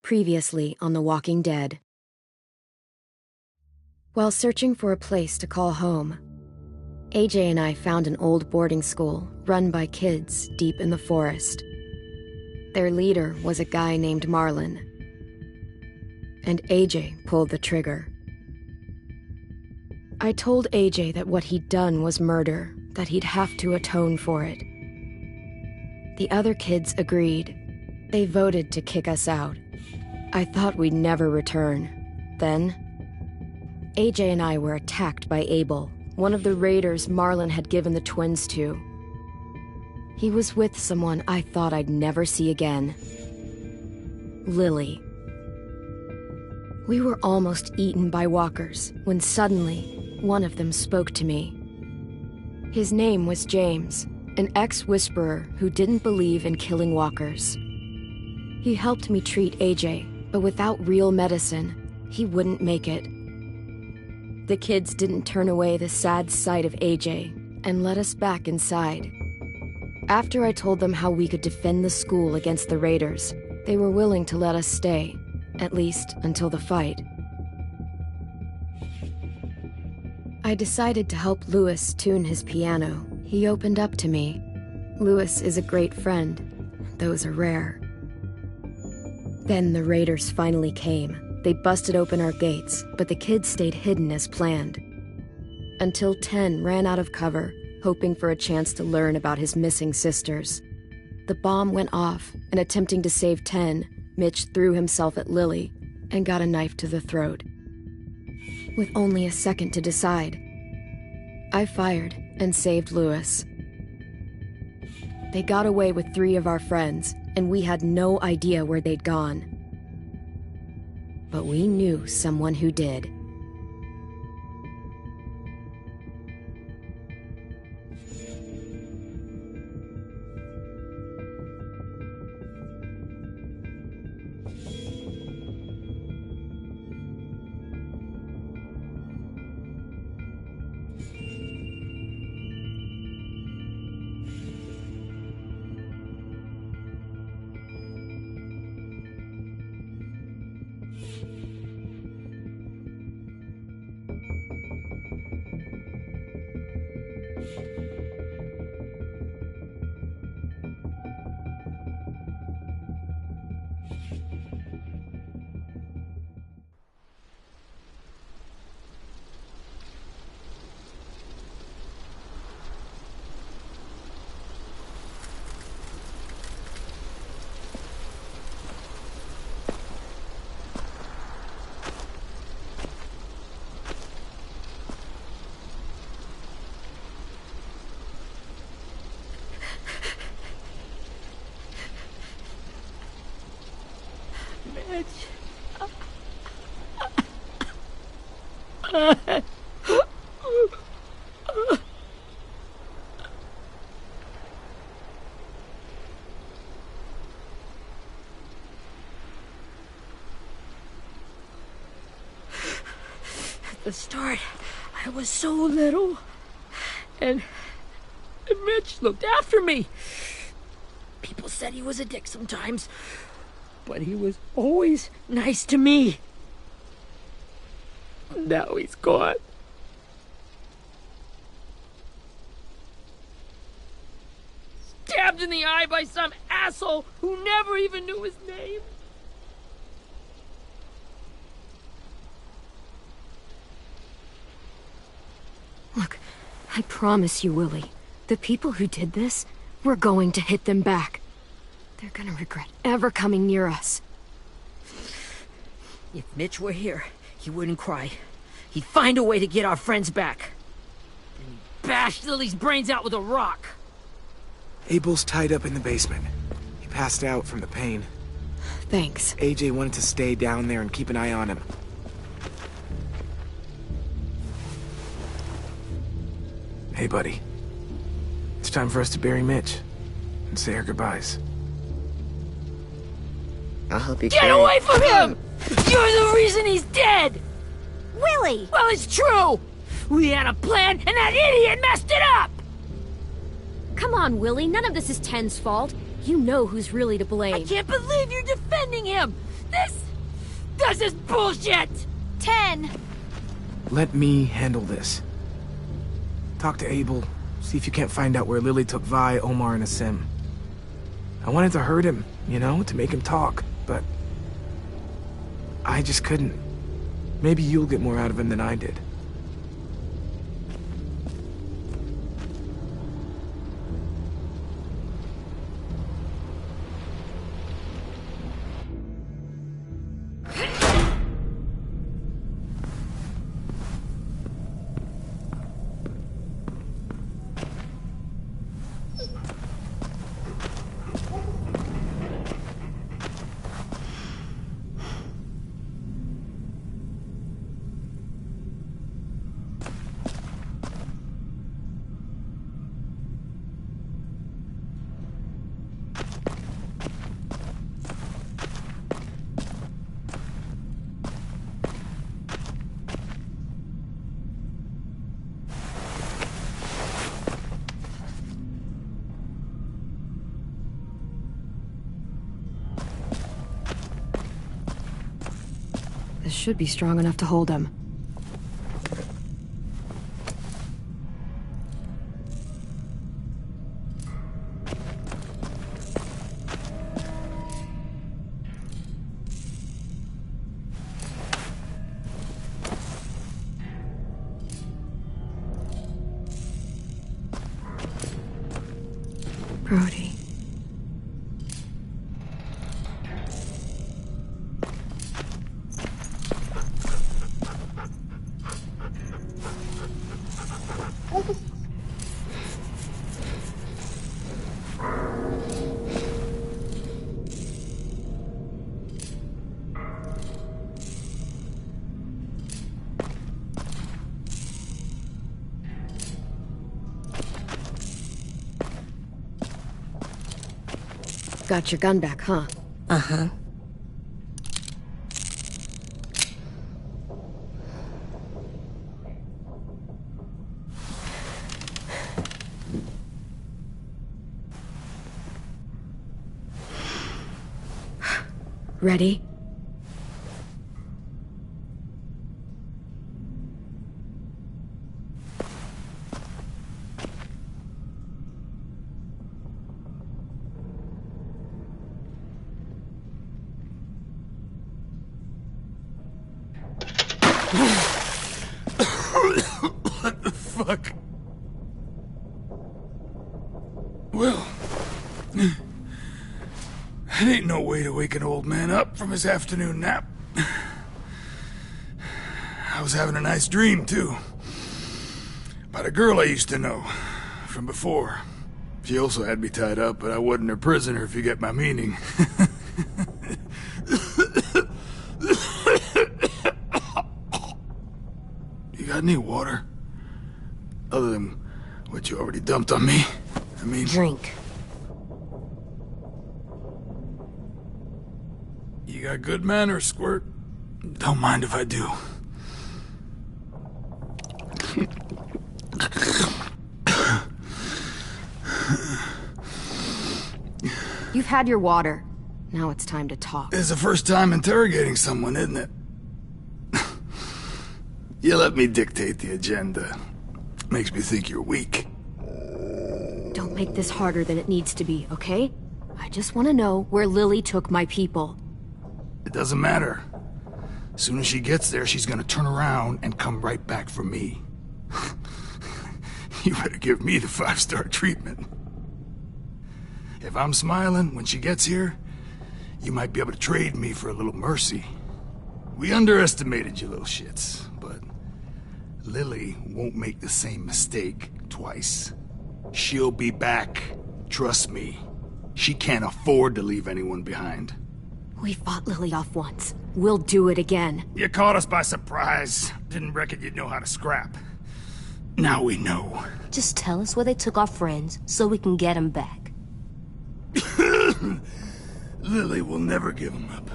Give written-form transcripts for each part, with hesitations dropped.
Previously on The Walking Dead. While searching for a place to call home, AJ and I found an old boarding school run by kids deep in the forest. Their leader was a guy named Marlon, and AJ pulled the trigger. I told AJ that what he'd done was murder, that he'd have to atone for it. The other kids agreed. They voted to kick us out. I thought we'd never return. Then, AJ and I were attacked by Abel, one of the raiders Marlon had given the twins to. He was with someone I thought I'd never see again. Lily. We were almost eaten by walkers when suddenly one of them spoke to me. His name was James, an ex-whisperer who didn't believe in killing walkers. He helped me treat AJ, but without real medicine, he wouldn't make it. The kids didn't turn away the sad sight of AJ and let us back inside. After I told them how we could defend the school against the raiders, they were willing to let us stay, at least until the fight. I decided to help Louis tune his piano. He opened up to me. Louis is a great friend. Those are rare. Then the raiders finally came. They busted open our gates, but the kids stayed hidden as planned. Until Ten ran out of cover, hoping for a chance to learn about his missing sisters. The bomb went off, and attempting to save Ten, Mitch threw himself at Lily and got a knife to the throat. With only a second to decide, I fired and saved Louis. They got away with 3 of our friends, and we had no idea where they'd gone. But we knew someone who did. At the start, I was so little, and Mitch looked after me. People said he was a dick sometimes, but he was always nice to me. Now he's gone. Stabbed in the eye by some asshole who never even knew his name. promise you, Willie, the people who did this, we're going to hit them back. They're gonna regret ever coming near us. If Mitch were here, he wouldn't cry. He'd find a way to get our friends back. Then he'd bash Lily's brains out with a rock. Abel's tied up in the basement. He passed out from the pain. Thanks. AJ wanted to stay down there and keep an eye on him. Hey, buddy. It's time for us to bury Mitch and say our goodbyes. I'll help you Get away from him! You're the reason he's dead! Willie! Well, it's true! We had a plan, and that idiot messed it up! Come on, Willie. None of this is Ten's fault. You know who's really to blame. I can't believe you're defending him! This is bullshit! 10! Let me handle this. Talk to Abel, see if you can't find out where Lily took Vi, Omar, and Asim. I wanted to hurt him, you know, to make him talk, but I just couldn't. Maybe you'll get more out of him than I did. This should be strong enough to hold him. Brody. Got your gun back, huh? Uh-huh. Ready? What the fuck? Well, that ain't no way to wake an old man up from his afternoon nap. I was having a nice dream, too. About a girl I used to know from before. She also had me tied up, but I wasn't her prisoner, if you get my meaning. You got any water? Other than what you already dumped on me? I mean... Drink. You got good manners, Squirt. Don't mind if I do. You've had your water. Now it's time to talk. It's the first time interrogating someone, isn't it? You let me dictate the agenda. Makes me think you're weak. Don't make this harder than it needs to be, okay? I just want to know where Lily took my people. It doesn't matter. As soon as she gets there, she's gonna turn around and come right back for me. You better give me the 5-star treatment. If I'm smiling when she gets here, you might be able to trade me for a little mercy. We underestimated you little shits, but Lily won't make the same mistake twice. She'll be back. Trust me. She can't afford to leave anyone behind. We fought Lily off once. We'll do it again. You caught us by surprise. Didn't reckon you'd know how to scrap. Now we know. Just tell us where they took our friends so we can get them back. Lily will never give them up.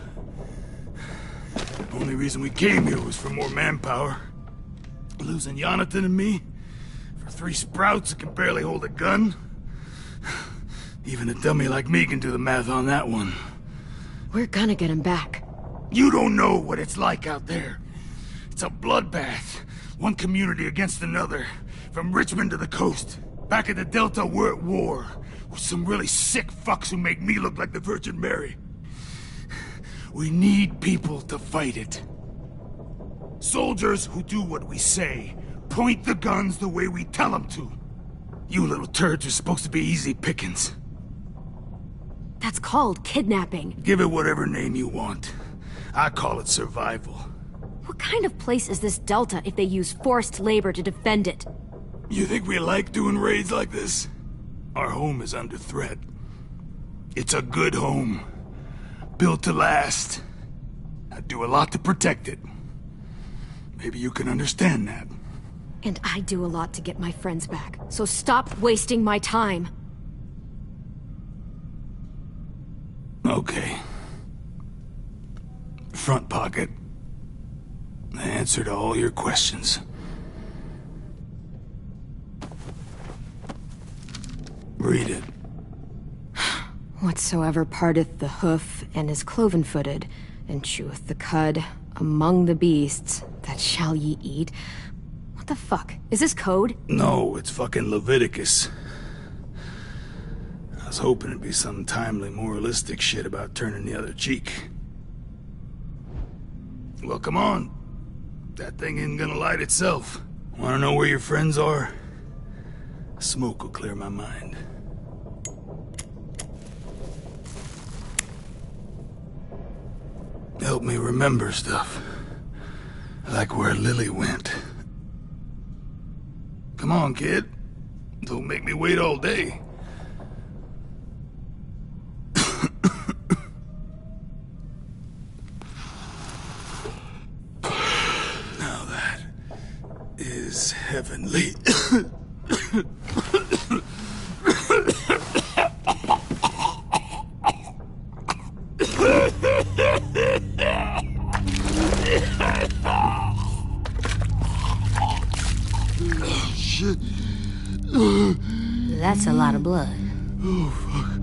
Only reason we came here was for more manpower. Losing Jonathan and me for 3 sprouts that can barely hold a gun. Even a dummy like me can do the math on that one. We're gonna get him back. You don't know what it's like out there. It's a bloodbath. One community against another. From Richmond to the coast. Back at the Delta, we're at war. With some really sick fucks who make me look like the Virgin Mary. We need people to fight it. Soldiers who do what we say. Point the guns the way we tell them to. You little turds are supposed to be easy pickings. That's called kidnapping. Give it whatever name you want. I call it survival. What kind of place is this Delta if they use forced labor to defend it? You think we like doing raids like this? Our home is under threat. It's a good home. Built to last. I do a lot to protect it. Maybe you can understand that. And I do a lot to get my friends back. So stop wasting my time. Okay. Front pocket. The answer to all your questions. Read it. Whatsoever parteth the hoof and is cloven-footed, and cheweth the cud among the beasts, that shall ye eat. What the fuck? Is this code? No, it's fucking Leviticus. I was hoping it'd be some timely, moralistic shit about turning the other cheek. Well, come on. That thing isn't gonna light itself. Wanna know where your friends are? Smoke will clear my mind. Help me remember stuff. Like where Lily went. Come on, kid. Don't make me wait all day. Now that is heavenly. Oh, shit. That's a lot of blood. Oh, fuck.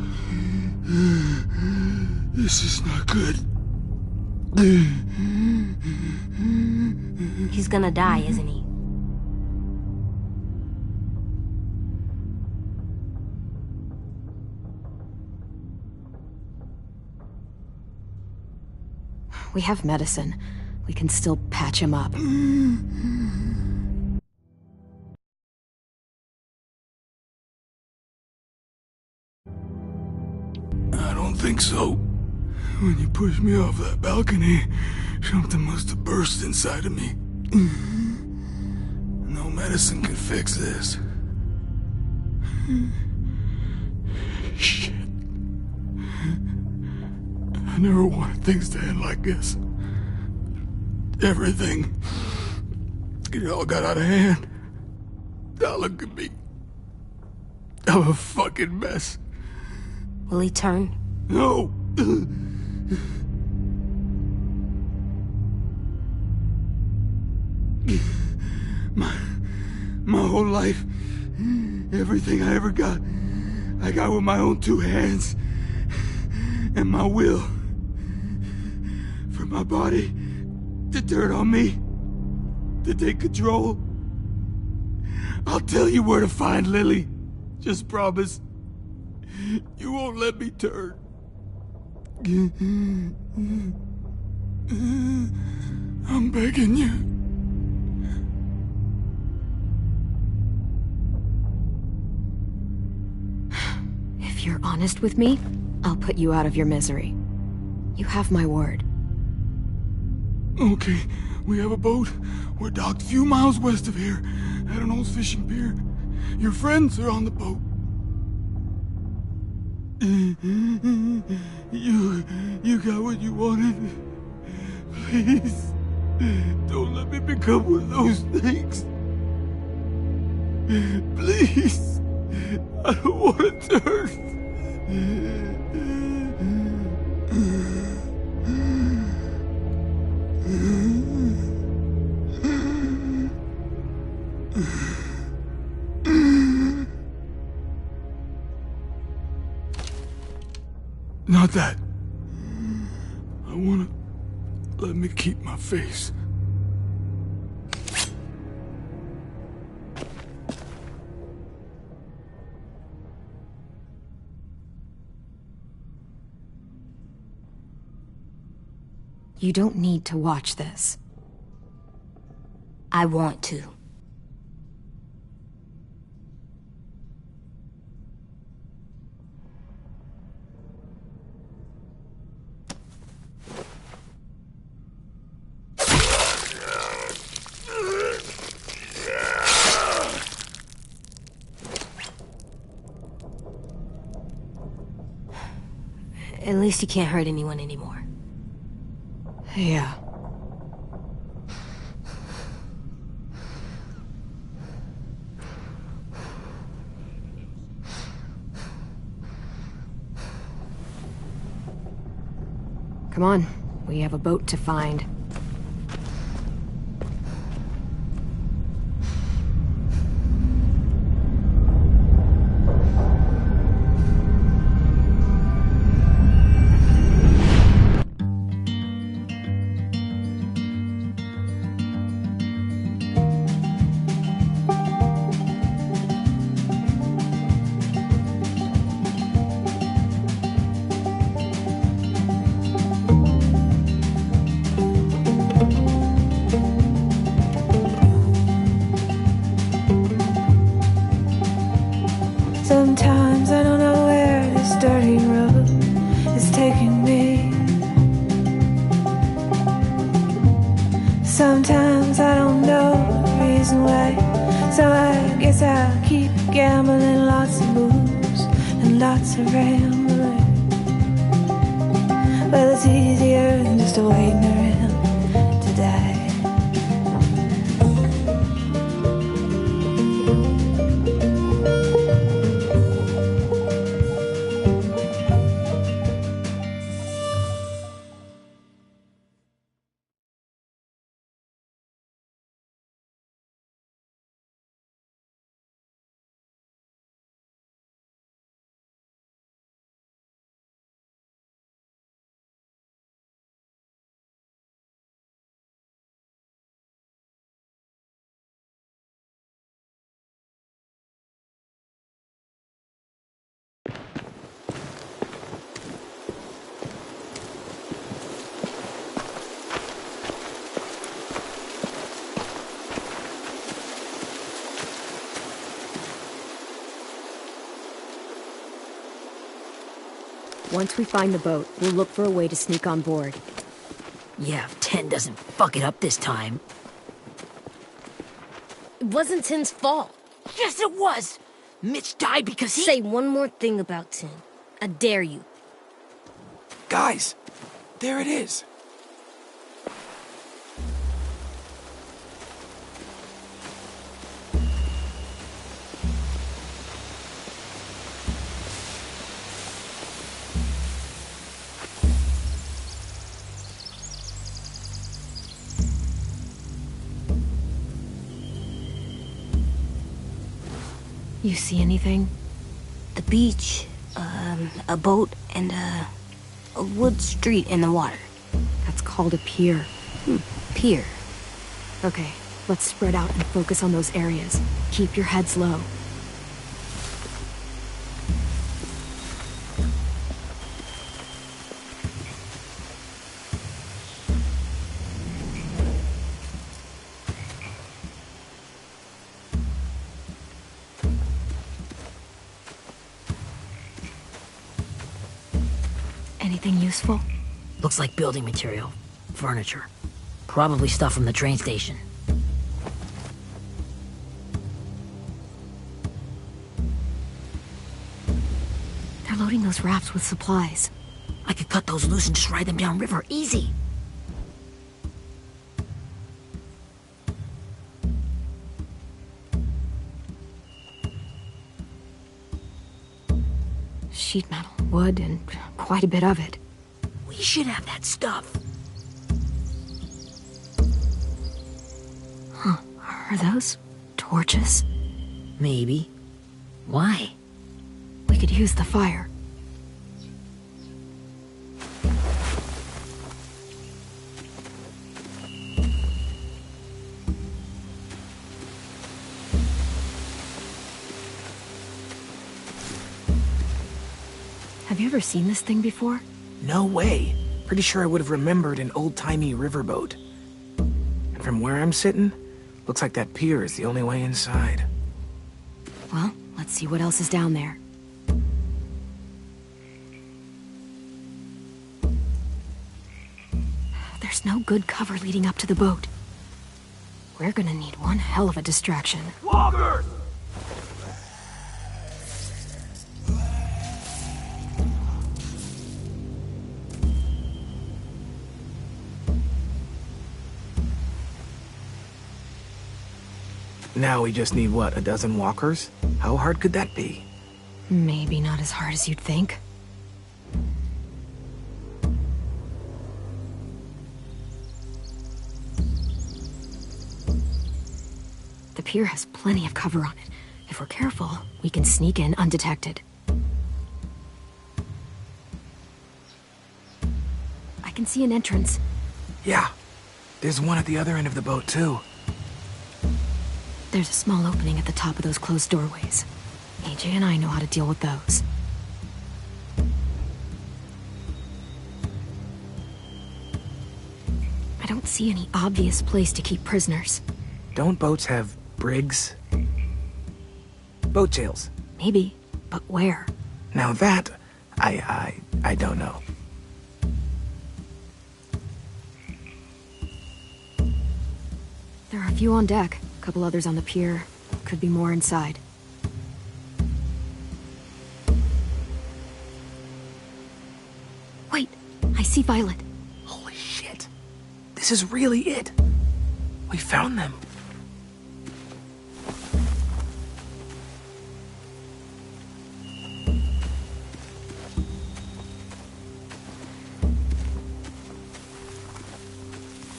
This is not good. He's gonna die, isn't he? We have medicine. We can still patch him up. I don't think so. When you pushed me off that balcony, something must have burst inside of me. No medicine can fix this. Shit. I never wanted things to end like this. Everything. It all got out of hand. Now look at me. I'm a fucking mess. Will he turn? No! My whole life, everything I ever got, I got with my own 2 hands. And my will. For my body to turn on me, to take control. I'll tell you where to find Lily. Just promise. You won't let me turn. I'm begging you. If you're honest with me, I'll put you out of your misery. You have my word. Okay, we have a boat. We're docked a few miles west of here, at an old fishing pier. Your friends are on the boat. You got what you wanted. Please, don't let me become one of those things. Please, I don't want to turn. Not that. I wanna let me keep my face. You don't need to watch this. I want to. At least you can't hurt anyone anymore. Yeah. Come on, we have a boat to find. Sometimes I don't know where this dirty road is taking me. Sometimes I don't know the reason why. So I guess I'll keep gambling, lots of moves and lots of rambling. Well, it's easier than just waiting around to die. Once we find the boat, we'll look for a way to sneak on board. Yeah, if 10 doesn't fuck it up this time. It wasn't Tin's fault. Yes, it was! Mitch died because he... Say one more thing about Tin. I dare you. Guys, there it is. You see anything? The beach, a boat, and a wood street in the water. That's called a pier. Pier. Okay, let's spread out and focus on those areas. Keep your heads low. Anything useful? Looks like building material. Furniture. Probably stuff from the train station. They're loading those rafts with supplies. I could cut those loose and just ride them downriver. Easy. Sheet metal, wood, and quite a bit of it. We should have that stuff. Huh. Are those torches? Maybe. Why? We could use the fire. Have you ever seen this thing before? No way. Pretty sure I would have remembered an old-timey riverboat. And from where I'm sitting, looks like that pier is the only way inside. Well, let's see what else is down there. There's no good cover leading up to the boat. We're gonna need one hell of a distraction. Walkers! Now we just need, what, a dozen walkers? How hard could that be? Maybe not as hard as you'd think. The pier has plenty of cover on it. If we're careful, we can sneak in undetected. I can see an entrance. Yeah. There's one at the other end of the boat, too. There's a small opening at the top of those closed doorways. AJ and I know how to deal with those. I don't see any obvious place to keep prisoners. Don't boats have brigs? Boat jails. Maybe, but where? Now that, I don't know. There are a few on deck, a couple others on the pier. Could be more inside. Wait, I see Violet. Holy shit. This is really it. We found them.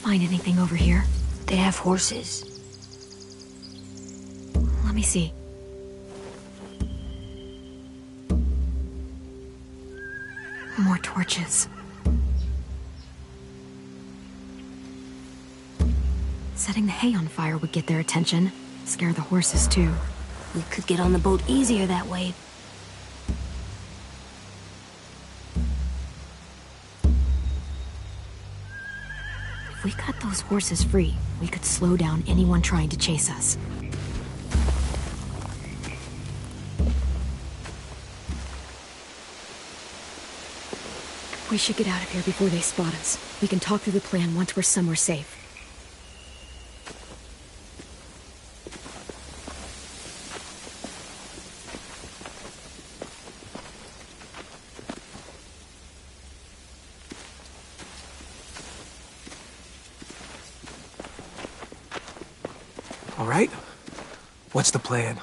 Find anything over here? They have horses. Let me see. More torches. Setting the hay on fire would get their attention. Scare the horses, too. We could get on the boat easier that way. If we cut those horses free, we could slow down anyone trying to chase us. We should get out of here before they spot us. We can talk through the plan once we're somewhere safe. All right? What's the plan?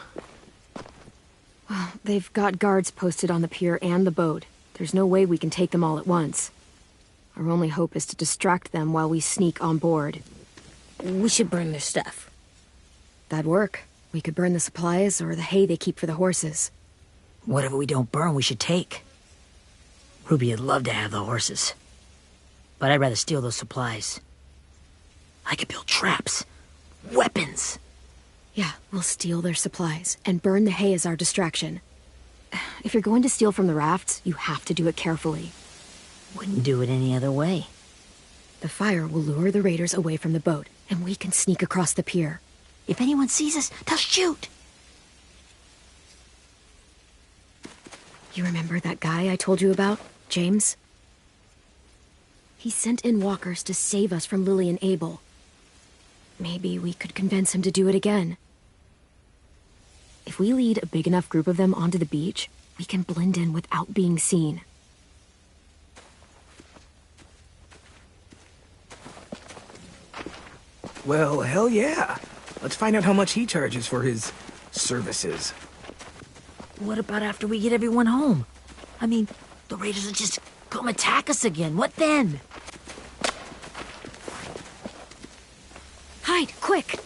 Well, they've got guards posted on the pier and the boat. There's no way we can take them all at once. Our only hope is to distract them while we sneak on board. We should burn their stuff. That'd work. We could burn the supplies or the hay they keep for the horses. Whatever we don't burn, we should take. Ruby'd love to have the horses. But I'd rather steal those supplies. I could build traps. Weapons. Yeah, we'll steal their supplies and burn the hay as our distraction. If you're going to steal from the rafts, you have to do it carefully. Wouldn't do it any other way. The fire will lure the raiders away from the boat, and we can sneak across the pier. If anyone sees us, they'll shoot. You remember that guy I told you about? James? He sent in walkers to save us from Lily and Abel. Maybe we could convince him to do it again. If we lead a big enough group of them onto the beach, we can blend in without being seen. Well, hell yeah. Let's find out how much he charges for his services. What about after we get everyone home? I mean, the raiders will just come attack us again. What then? Hide, quick!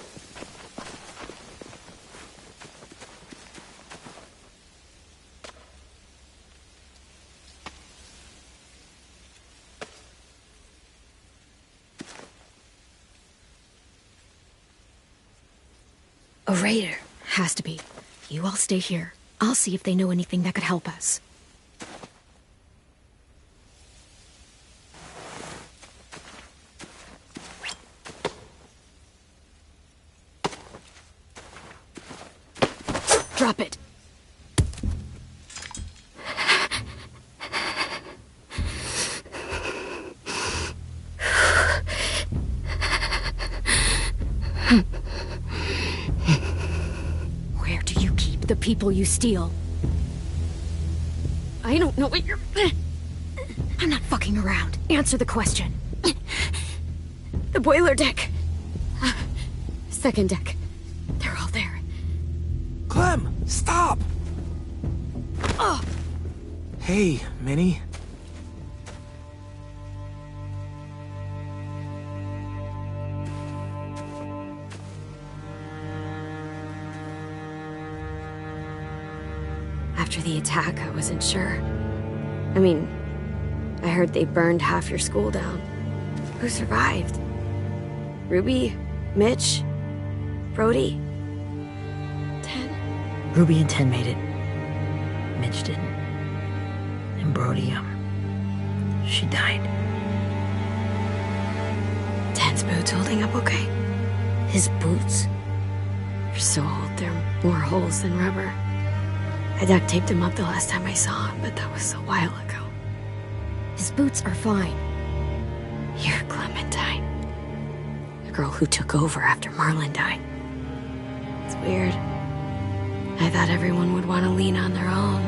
A raider. Has to be. You all stay here. I'll see if they know anything that could help us. Drop it. Where do you keep the people you steal? I don't know what you're... I'm not fucking around. Answer the question. The boiler deck. Second deck. They're all there. Clem, stop! Oh! Hey, Minnie. After the attack, I wasn't sure. I mean, I heard they burned half your school down. Who survived? Ruby? Mitch? Brody? 10? Ruby and 10 made it. Mitch didn't. And Brody, she died. 10's boots holding up okay? His boots? They're so old, there are more holes than rubber. I duct taped him up the last time I saw him, but that was a while ago. His boots are fine. You're Clementine. The girl who took over after Marlon died. It's weird. I thought everyone would want to lean on their own.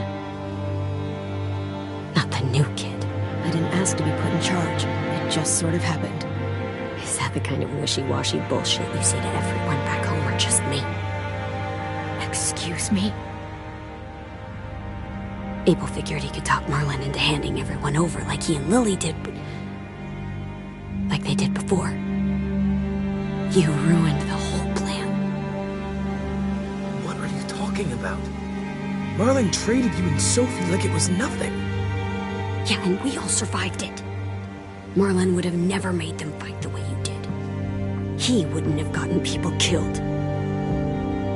Not the new kid. I didn't ask to be put in charge. It just sort of happened. Is that the kind of wishy-washy bullshit you say to everyone back home, or just me? Excuse me? Abel figured he could talk Marlon into handing everyone over like he and Lily did, but... like they did before. You ruined the whole plan. What are you talking about? Marlon traded you and Sophie like it was nothing. Yeah, and we all survived it. Marlon would have never made them fight the way you did. He wouldn't have gotten people killed.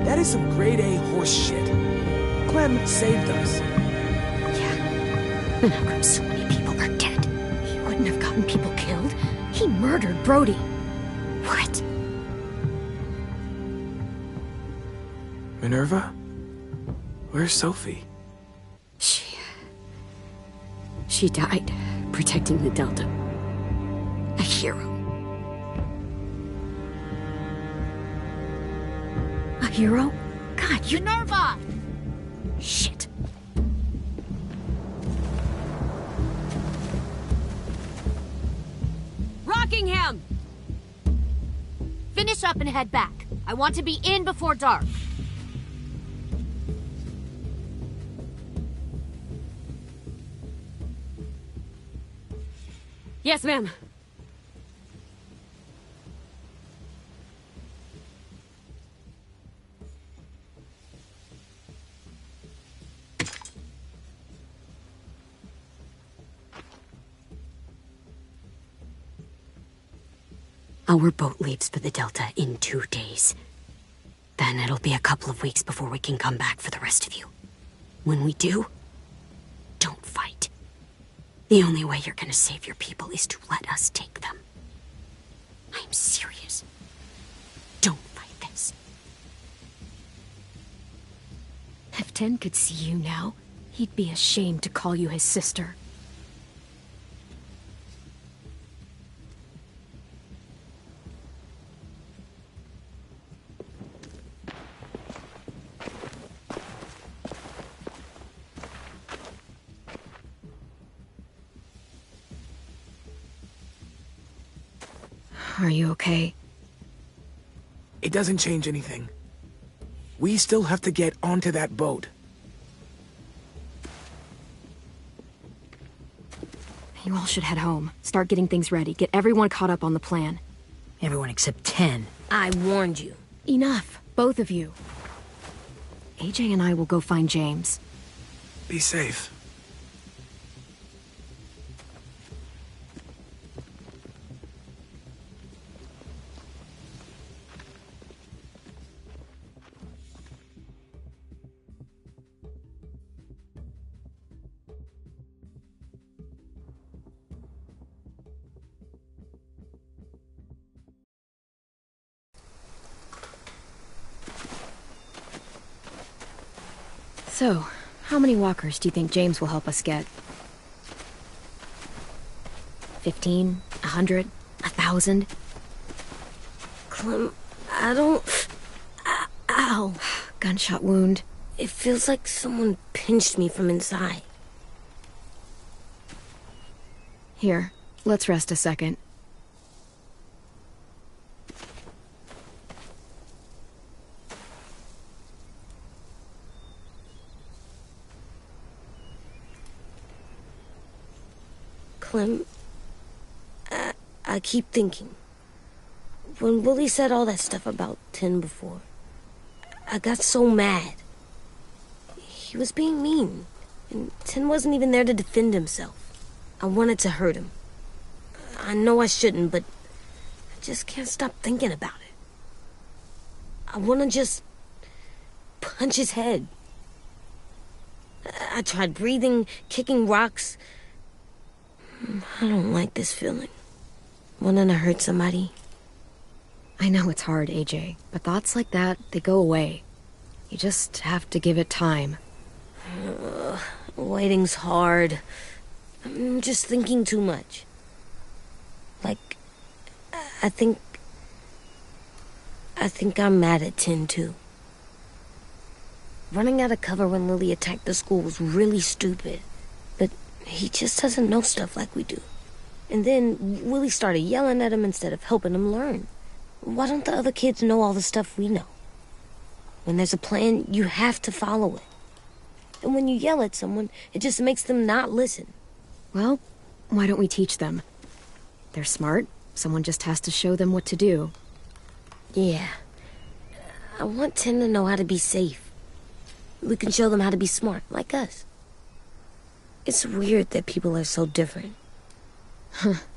That is some grade-A horse shit. Clem saved us. And how come so many people are dead? He wouldn't have gotten people killed. He murdered Brody. What? Minerva? Where's Sophie? She died protecting the Delta. A hero. A hero? God, you... Minerva! Shit. Rockingham! Finish up and head back. I want to be in before dark. Yes, ma'am. Our boat leaves for the Delta in 2 days. Then it'll be a couple of weeks before we can come back for the rest of you. When we do, don't fight. The only way you're gonna save your people is to let us take them. I'm serious. Don't fight this. If 10 could see you now, he'd be ashamed to call you his sister. Are you okay? It doesn't change anything. We still have to get onto that boat. You all should head home. Start getting things ready. Get everyone caught up on the plan. Everyone except 10. I warned you. Enough, both of you. AJ and I will go find James. Be safe. So, how many walkers do you think James will help us get? 15? 100? 1,000? Clem, I don't... Ow. Gunshot wound. It feels like someone pinched me from inside. Here, let's rest a second. Clem, I keep thinking. When Willie said all that stuff about 10 before, I got so mad. He was being mean, and 10 wasn't even there to defend himself. I wanted to hurt him. I know I shouldn't, but I just can't stop thinking about it. I want to just punch his head. I tried breathing, kicking rocks. I don't like this feeling. Wanting to hurt somebody. I know it's hard, AJ, but thoughts like that, they go away. You just have to give it time. Waiting's hard. I'm just thinking too much. Like, I think I'm mad at 10 too. Running out of cover when Lily attacked the school was really stupid. But he just doesn't know stuff like we do. And then Willie started yelling at him instead of helping him learn. Why don't the other kids know all the stuff we know? When there's a plan, you have to follow it. And when you yell at someone, it just makes them not listen. Well, why don't we teach them? They're smart. Someone just has to show them what to do. Yeah. I want 10 to know how to be safe. We can show them how to be smart, like us. It's weird that people are so different.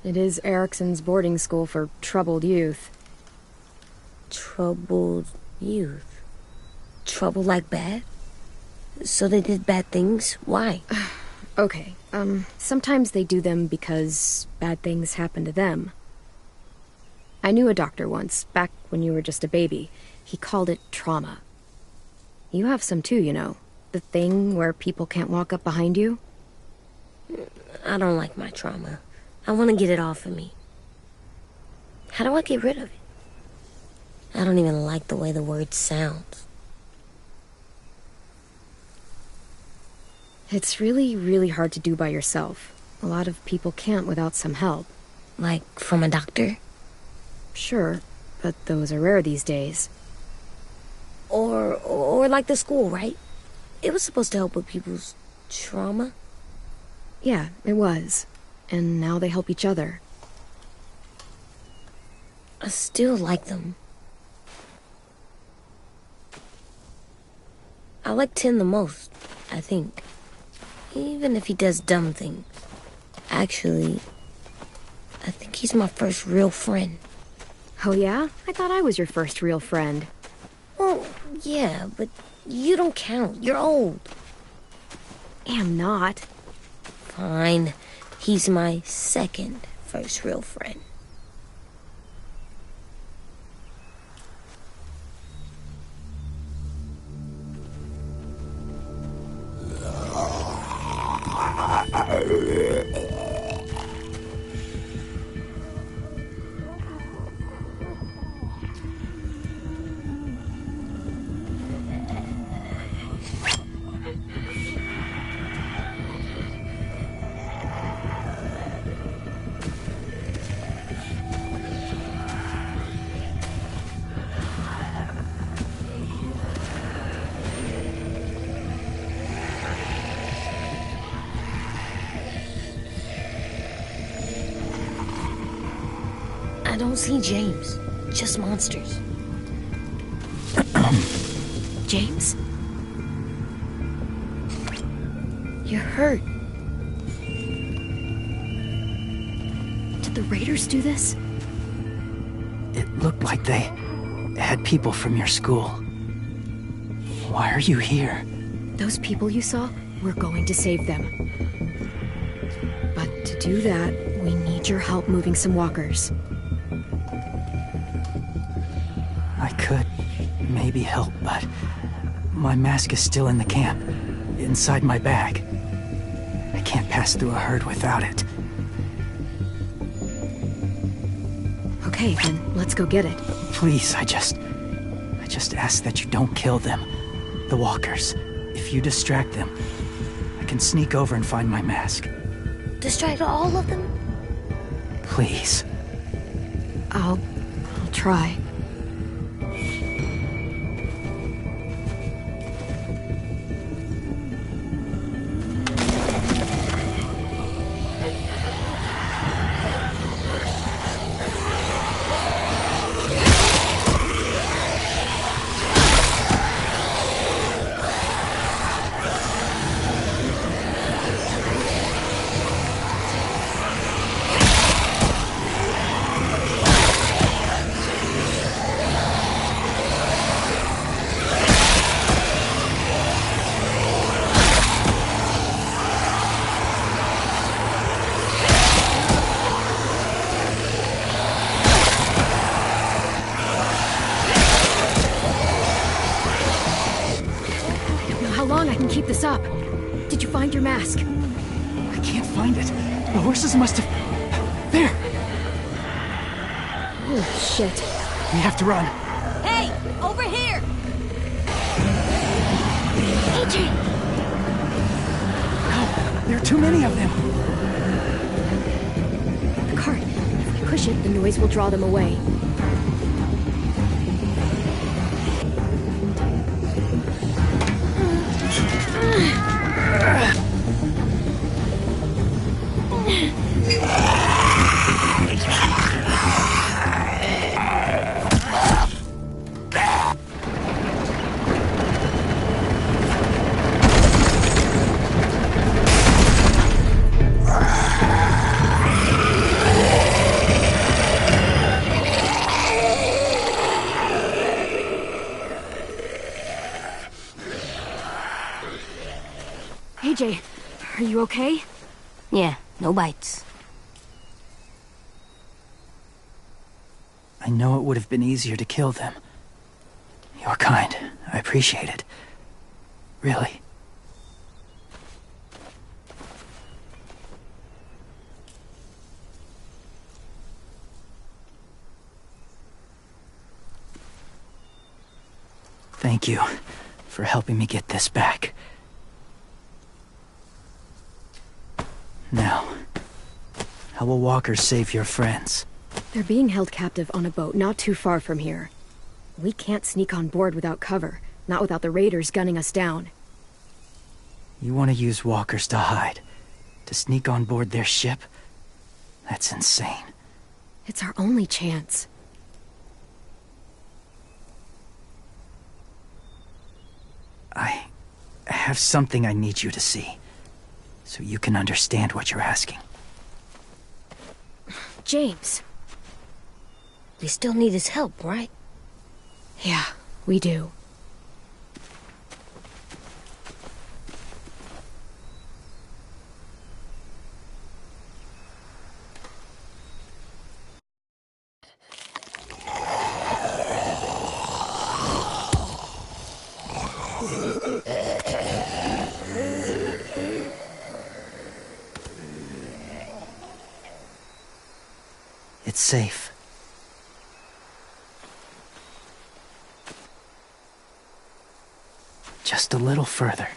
It is Erickson's boarding school for troubled youth. Troubled youth? Trouble like bad? So they did bad things? Why? Okay, sometimes they do them because bad things happen to them. I knew a doctor once, back when you were just a baby. He called it trauma. You have some too, you know. The thing where people can't walk up behind you. I don't like my trauma. I want to get it off of me. How do I get rid of it? I don't even like the way the word sounds. It's really, really hard to do by yourself. A lot of people can't without some help. Like from a doctor? Sure, but those are rare these days. Or like the school, right? It was supposed to help with people's trauma. Yeah, it was. And now they help each other. I still like them. I like 10 the most, I think. Even if he does dumb things. Actually, I think he's my first real friend. Oh yeah? I thought I was your first real friend. Well, yeah, but you don't count. You're old. Am not. Fine. He's my second first real friend. I don't see James. Just monsters. James? You're hurt. Did the Raiders do this? It looked like they had people from your school. Why are you here? Those people you saw, we're going to save them. But to do that, we need your help moving some walkers. I could maybe help, but my mask is still in the camp, inside my bag. I can't pass through a herd without it. Okay, then let's go get it. Please, I just ask that you don't kill them. The walkers. If you distract them, I can sneak over and find my mask. Distract all of them? Please. I'll try. Keep this up. Did you find your mask? I can't find it. The horses must have... There! Oh, shit. We have to run. Hey! Over here! AJ! No, there are too many of them. The cart. If we push it, the noise will draw them away. AJ, are you okay? Yeah, no bites. I know it would have been easier to kill them. You're kind. I appreciate it. Really. Thank you for helping me get this back. Now, how will walkers save your friends? They're being held captive on a boat not too far from here. We can't sneak on board without cover, not without the raiders gunning us down. You want to use walkers to hide? To sneak on board their ship? That's insane. It's our only chance. I have something I need you to see, so you can understand what you're asking. James. We still need his help, right? Yeah, we do. It's safe. Just a little further.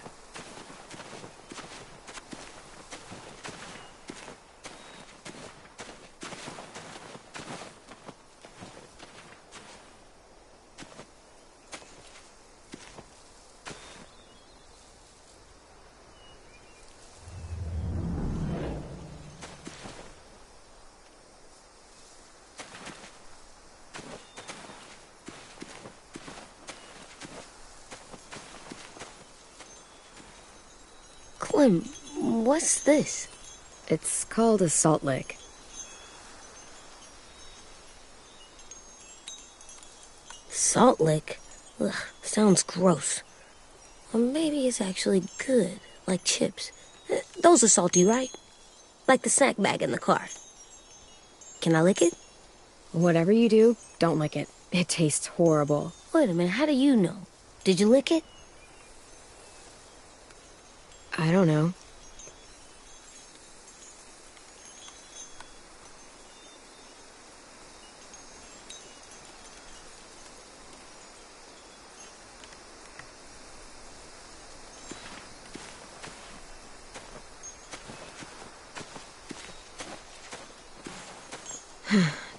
Clem, what's this? It's called a salt lick. Salt lick? Ugh, sounds gross. Or maybe it's actually good, like chips. Those are salty, right? Like the snack bag in the car. Can I lick it? Whatever you do, don't lick it. It tastes horrible. Wait a minute, how do you know? Did you lick it? I don't know.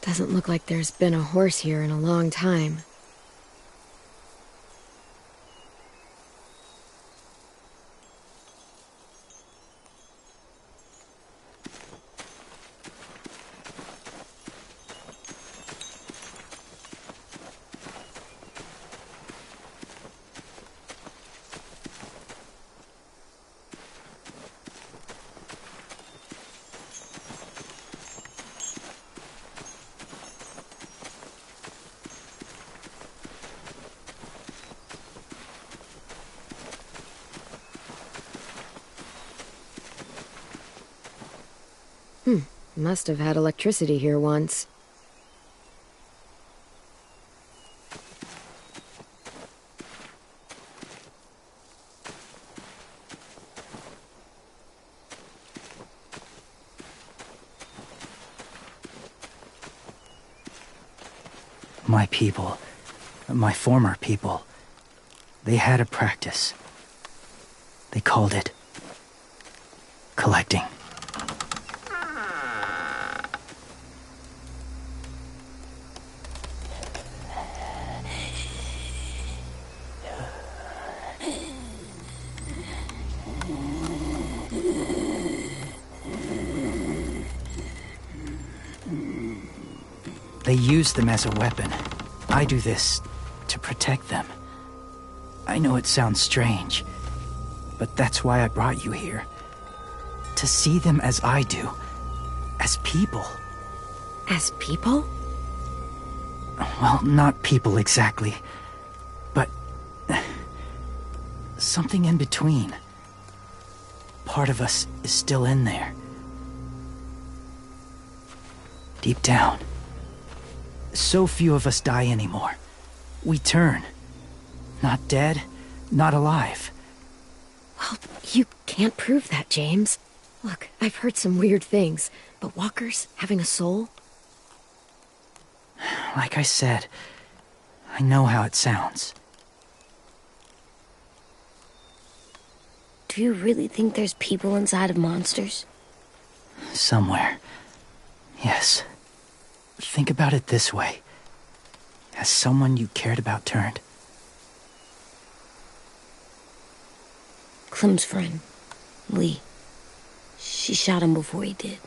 Doesn't look like there's been a horse here in a long time. Must have had electricity here once. My people, my former people, they had a practice. They called it collecting. They use them as a weapon. I do this to protect them. I know it sounds strange, but that's why I brought you here. To see them as I do. As people. As people? Well, not people exactly, but something in between. Part of us is still in there. Deep down. So few of us die anymore. We turn. Not dead, not alive. Well, you can't prove that, James. Look, I've heard some weird things, but walkers having a soul? Like I said, I know how it sounds. Do you really think there's people inside of monsters? Somewhere. Yes. Think about it this way. Has someone you cared about turned? Clem's friend, Lee. She shot him before he did.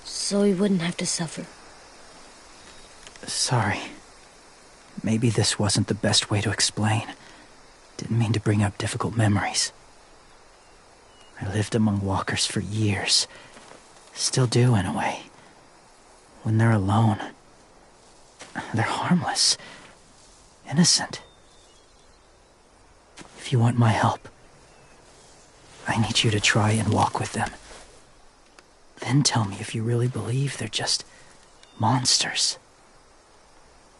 So he wouldn't have to suffer. Sorry. Maybe this wasn't the best way to explain. Didn't mean to bring up difficult memories. I lived among walkers for years. Still do, in a way. When they're alone, they're harmless. Innocent. If you want my help, I need you to try and walk with them. Then tell me if you really believe they're just monsters.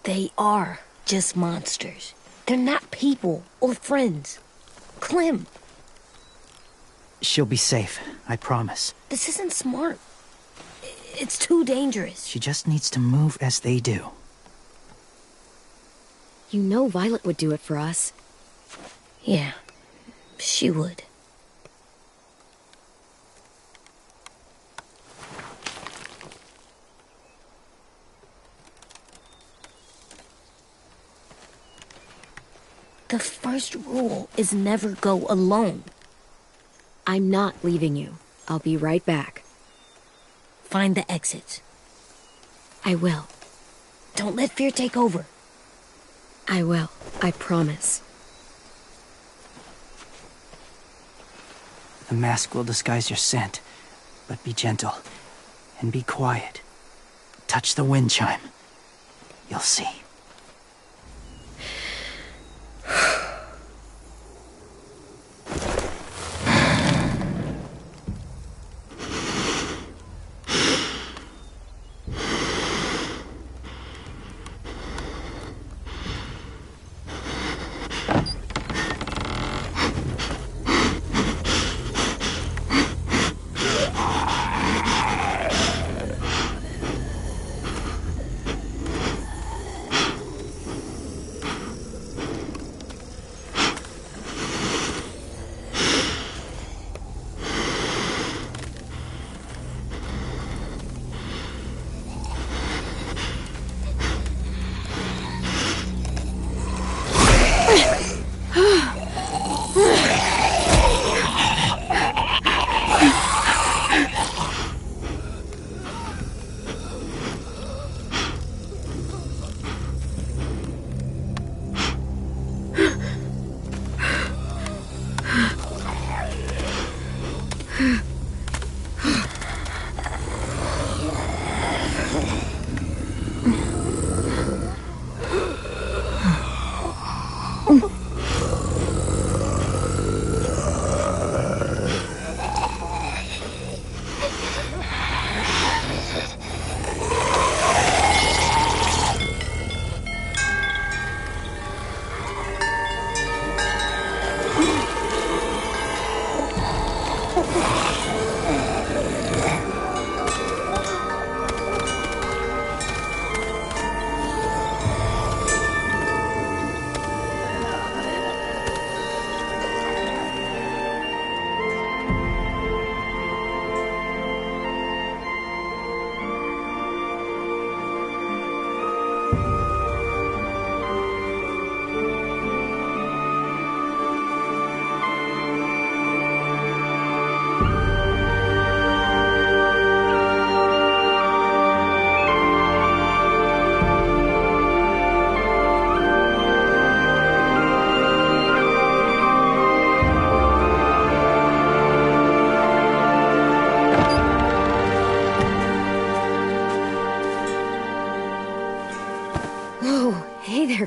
They are just monsters. They're not people or friends. Clem. She'll be safe, I promise. This isn't smart. It's too dangerous. She just needs to move as they do. You know Violet would do it for us. Yeah, she would. The first rule is never go alone. I'm not leaving you. I'll be right back. Find the exits. I will. Don't let fear take over. I will. I promise. The mask will disguise your scent, but be gentle and be quiet. Touch the wind chime. You'll see.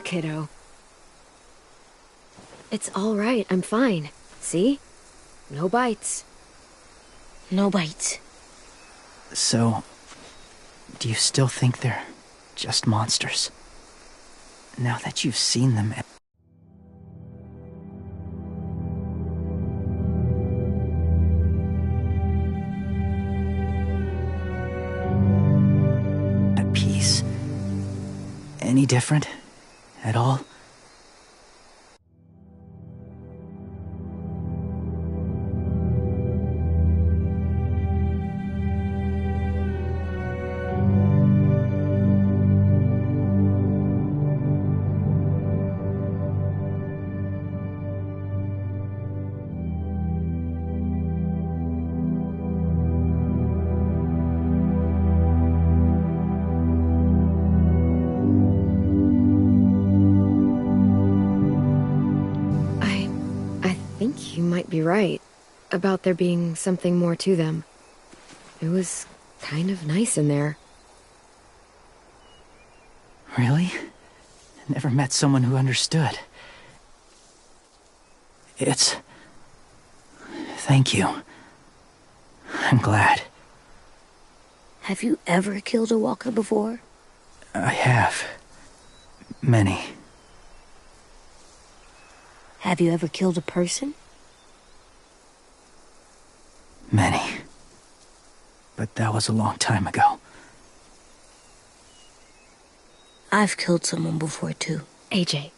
Kiddo. It's all right. I'm fine. See? No bites. No bites. So, do you still think they're just monsters? Now that you've seen them... at peace? Any different? At all? You might be right about there being something more to them. It was kind of nice in there. Really? I never met someone who understood. Thank you. I'm glad. Have you ever killed a walker before? I have. Many. Have you ever killed a person? Many. But that was a long time ago. I've killed someone before, too. AJ.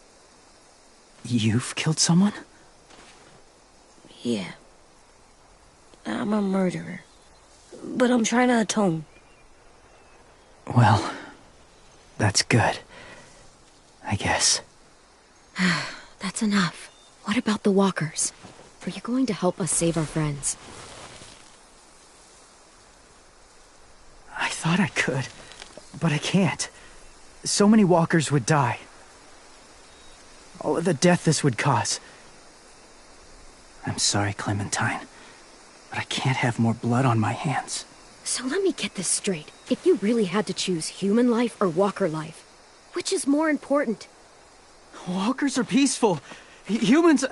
You've killed someone? Yeah. I'm a murderer. But I'm trying to atone. Well, that's good. I guess. That's enough. What about the walkers? Are you going to help us save our friends? I thought I could, but I can't. So many walkers would die. All of the death this would cause. I'm sorry, Clementine. but I can't have more blood on my hands. So let me get this straight. If you really had to choose human life or walker life, which is more important? Walkers are peaceful. Humans...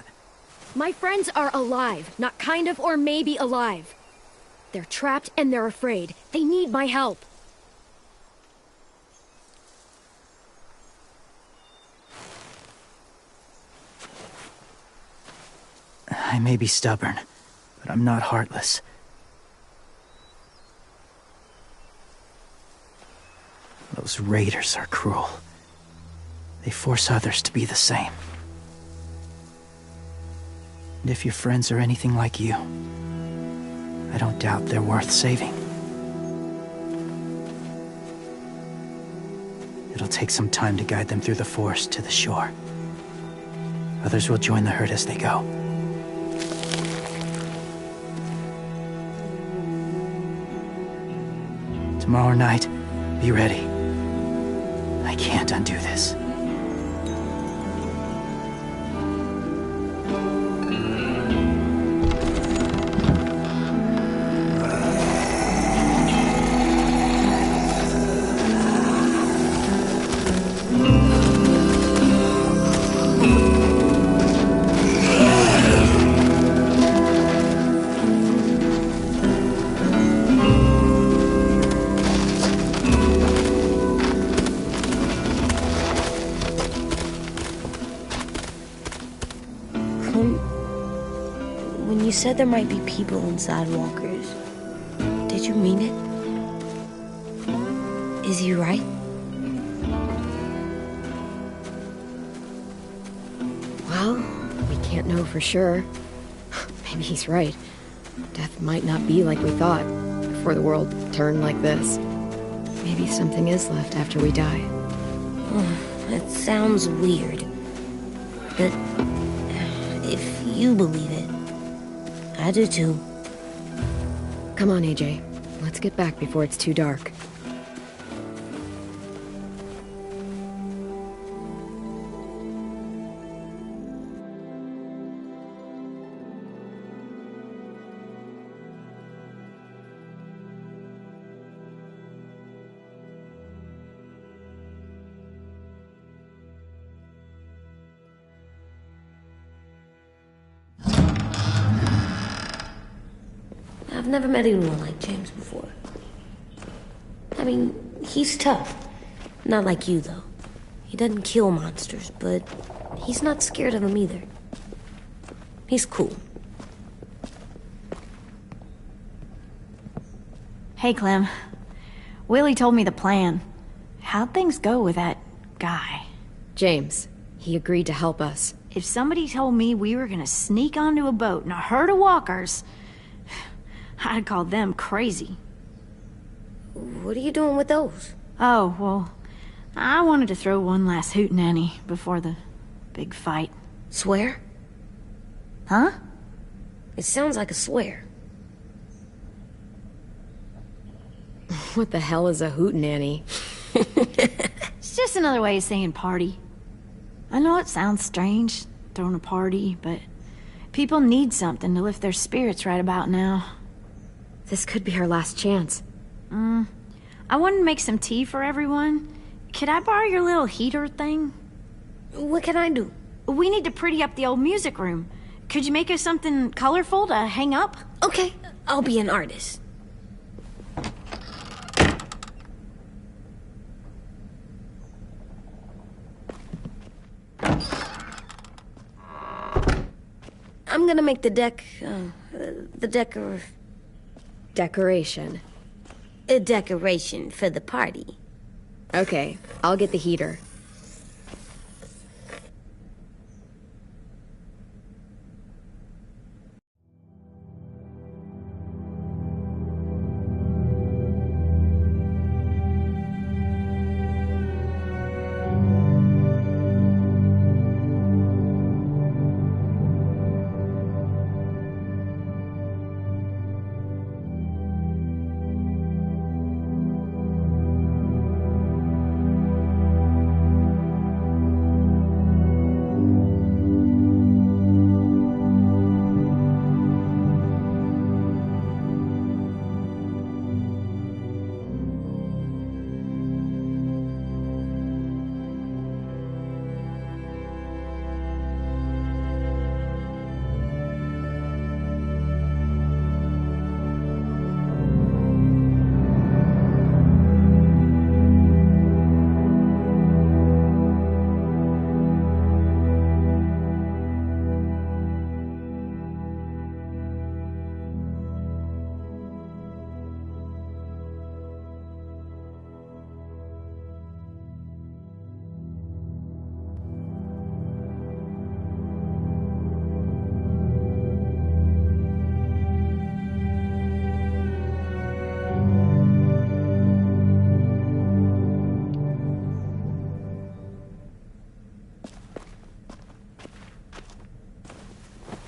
My friends are alive, not kind of or maybe alive. They're trapped and they're afraid. They need my help. I may be stubborn, but I'm not heartless. Those raiders are cruel. They force others to be the same. And if your friends are anything like you, I don't doubt they're worth saving. It'll take some time to guide them through the forest to the shore. Others will join the herd as they go. Tomorrow night, be ready. I can't undo this. When you said there might be people inside walkers, did you mean it? Is he right? Well, we can't know for sure. Maybe he's right. Death might not be like we thought before the world turned like this. Maybe something is left after we die. It sounds weird, but if you believe it, I do too. Come on, AJ. Let's get back before it's too dark. I've never met anyone like James before. I mean, he's tough. Not like you, though. He doesn't kill monsters, but he's not scared of them either. He's cool. Hey, Clem. Willie told me the plan. How'd things go with that guy? James, he agreed to help us. If somebody told me we were gonna sneak onto a boat in a herd of walkers, I'd call them crazy. What are you doing with those? Oh, well, I wanted to throw one last hootenanny before the big fight. Swear? Huh? It sounds like a swear. What the hell is a hootenanny? It's just another way of saying party. I know it sounds strange, throwing a party, but people need something to lift their spirits right about now. This could be our last chance. I wanted to make some tea for everyone. Could I borrow your little heater thing? What can I do? We need to pretty up the old music room. Could you make us something colorful to hang up? Okay, I'll be an artist. I'm gonna make the Decoration. a decoration for the party. Okay, I'll get the heater.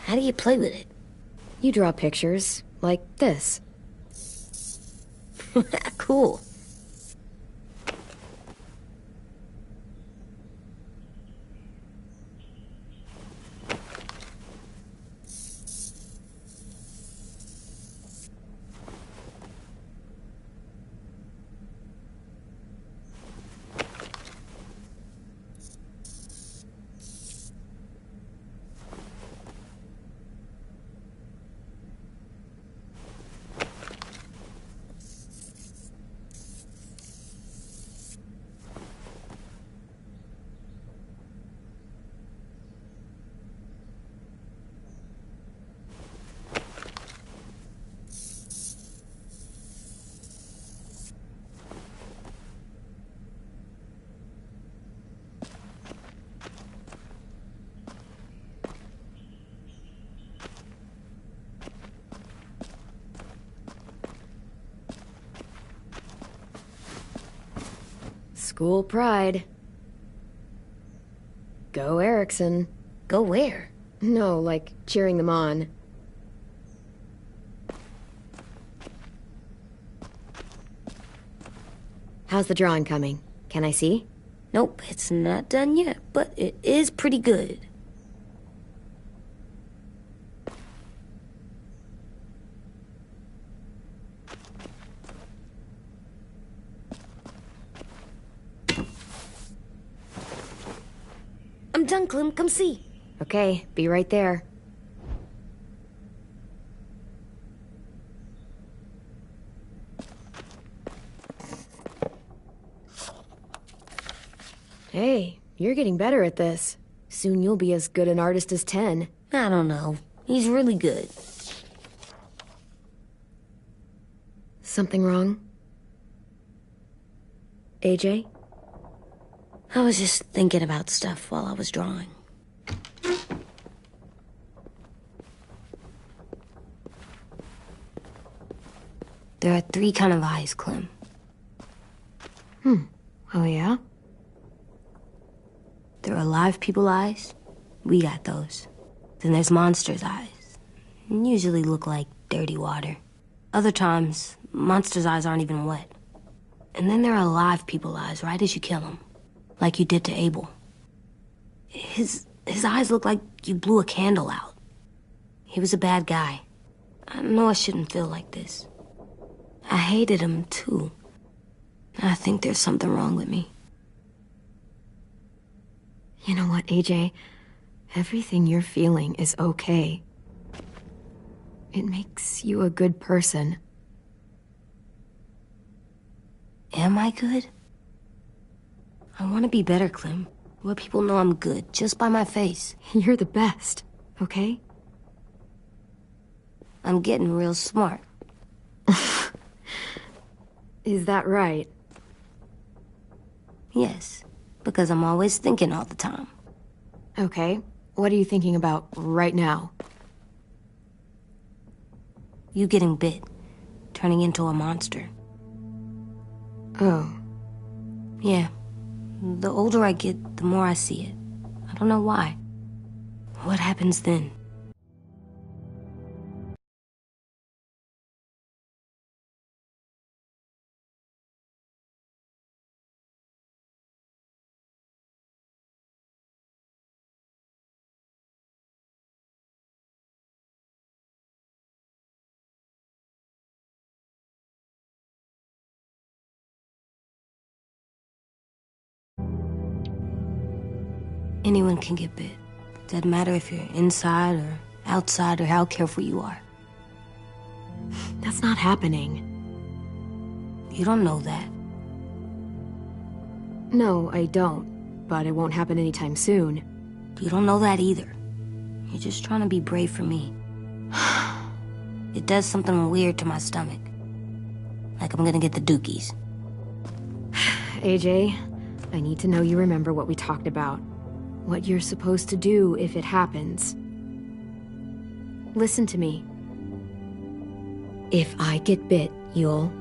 How do you play with it? You draw pictures, like this. Cool. School pride. Go Erickson. Go where? No, like cheering them on. How's the drawing coming? Can I see? Nope, it's not done yet, but it is pretty good. I'm done, Clem. Come see. Okay, be right there. Hey, you're getting better at this. Soon you'll be as good an artist as 10. I don't know. He's really good. Something wrong? AJ? I was just thinking about stuff while I was drawing. There are 3 kinds of eyes, Clem. Oh yeah? There are live people eyes. We got those. Then there's monsters' eyes. Usually look like dirty water. Other times, monsters' eyes aren't even wet. And then there are live people eyes right as you kill them. Like you did to Abel. His eyes look like you blew a candle out. He was a bad guy. I know I shouldn't feel like this. I hated him, too. I think there's something wrong with me. You know what, AJ? Everything you're feeling is okay. It makes you a good person. Am I good? I want to be better, Clem. Where people know I'm good, just by my face. You're the best, okay? I'm getting real smart. Is that right? Yes, because I'm always thinking all the time. Okay, what are you thinking about right now? You getting bit, turning into a monster. Oh. Yeah. The older I get, the more I see it. I don't know why. What happens then? Anyone can get bit. Doesn't matter if you're inside or outside or how careful you are. That's not happening. You don't know that. No, I don't. But it won't happen anytime soon. You don't know that either. You're just trying to be brave for me. It does something weird to my stomach. Like I'm gonna get the dookies. AJ, I need to know you remember what we talked about. What you're supposed to do if it happens. Listen to me. If I get bit, you'll...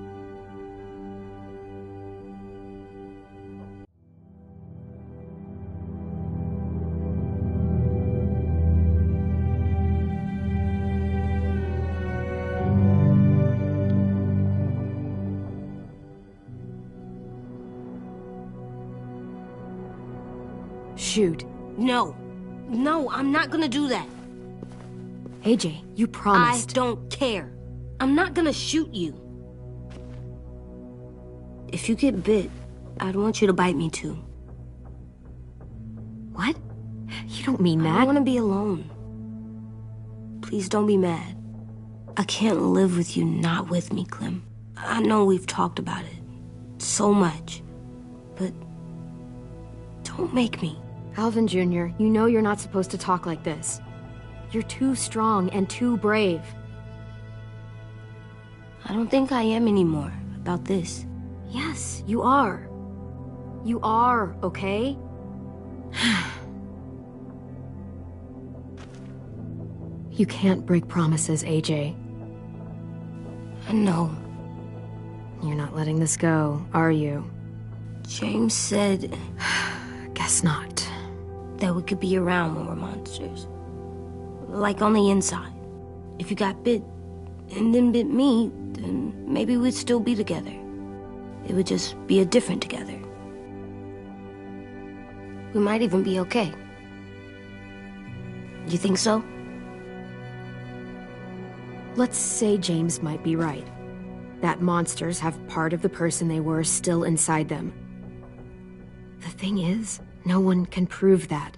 shoot. No. No, I'm not gonna do that. AJ, you promised. I don't care. I'm not gonna shoot you. If you get bit, I'd want you to bite me too. What? You don't mean that. I want to be alone. Please don't be mad. I can't live with you not with me, Clem. I know we've talked about it so much, but don't make me. Alvin Jr., you know you're not supposed to talk like this. You're too strong and too brave. I don't think I am anymore about this. Yes, you are. You are, okay? You can't break promises, AJ. I know. You're not letting this go, are you? James said... Guess not. That we could be around when we're monsters. Like on the inside. If you got bit and then bit me, then maybe we'd still be together. It would just be a different together. We might even be okay. You think so? Let's say James might be right. That monsters have part of the person they were still inside them. The thing is, no one can prove that.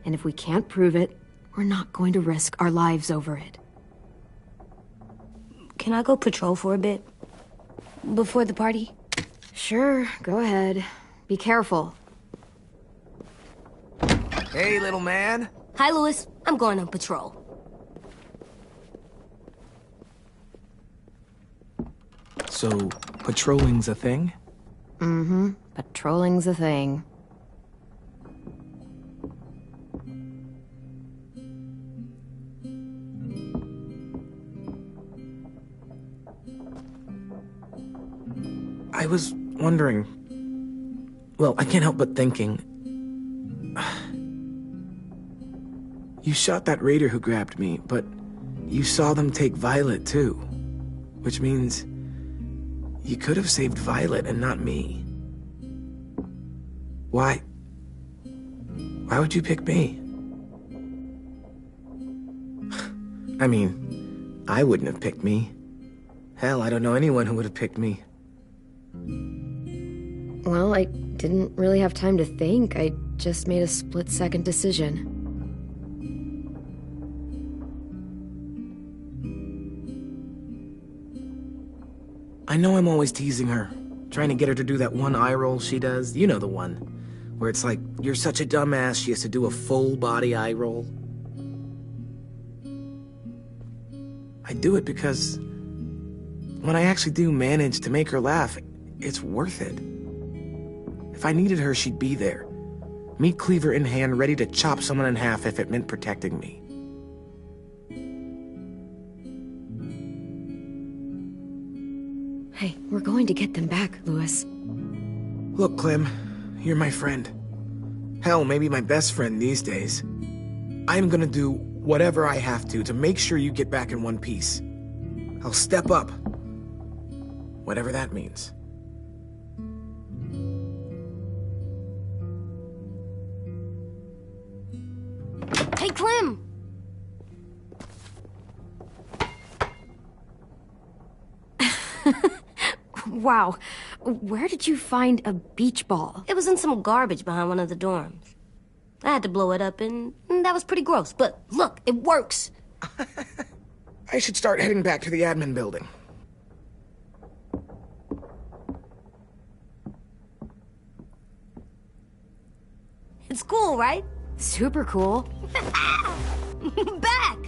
And if we can't prove it, we're not going to risk our lives over it. Can I go patrol for a bit? Before the party? Sure, go ahead. Be careful. Hey, little man. Hi, Louis. I'm going on patrol. So, patrolling's a thing? Mm-hmm. Patrolling's a thing. I was wondering... Well, I can't help but thinking... You shot that raider who grabbed me, but you saw them take Violet too. Which means... you could have saved Violet and not me. Why? Why would you pick me? I mean, I wouldn't have picked me. Hell, I don't know anyone who would have picked me. Well, I didn't really have time to think. I just made a split-second decision. I know I'm always teasing her, trying to get her to do that one eye roll she does. You know the one, where it's like, you're such a dumbass, she has to do a full-body eye roll. I do it because when I actually do manage to make her laugh, it's worth it. If I needed her, she'd be there. Meat cleaver in hand, ready to chop someone in half if it meant protecting me. Hey, we're going to get them back, Louis. Look, Clem, you're my friend. Hell, maybe my best friend these days. I'm gonna do whatever I have to make sure you get back in one piece. I'll step up. Whatever that means. Hey, Clem! Wow. Where did you find a beach ball? It was in some garbage behind one of the dorms. I had to blow it up, and that was pretty gross. But look, it works. I should start heading back to the admin building. It's cool, right? Super cool. Back!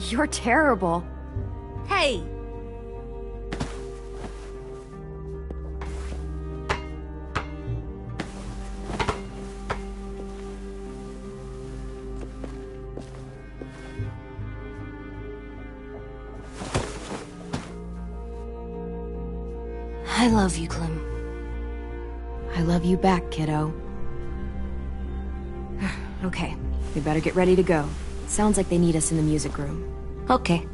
You're terrible. Hey! I love you, Clem. I love you back, kiddo. Okay, we better get ready to go. Sounds like they need us in the music room. Okay.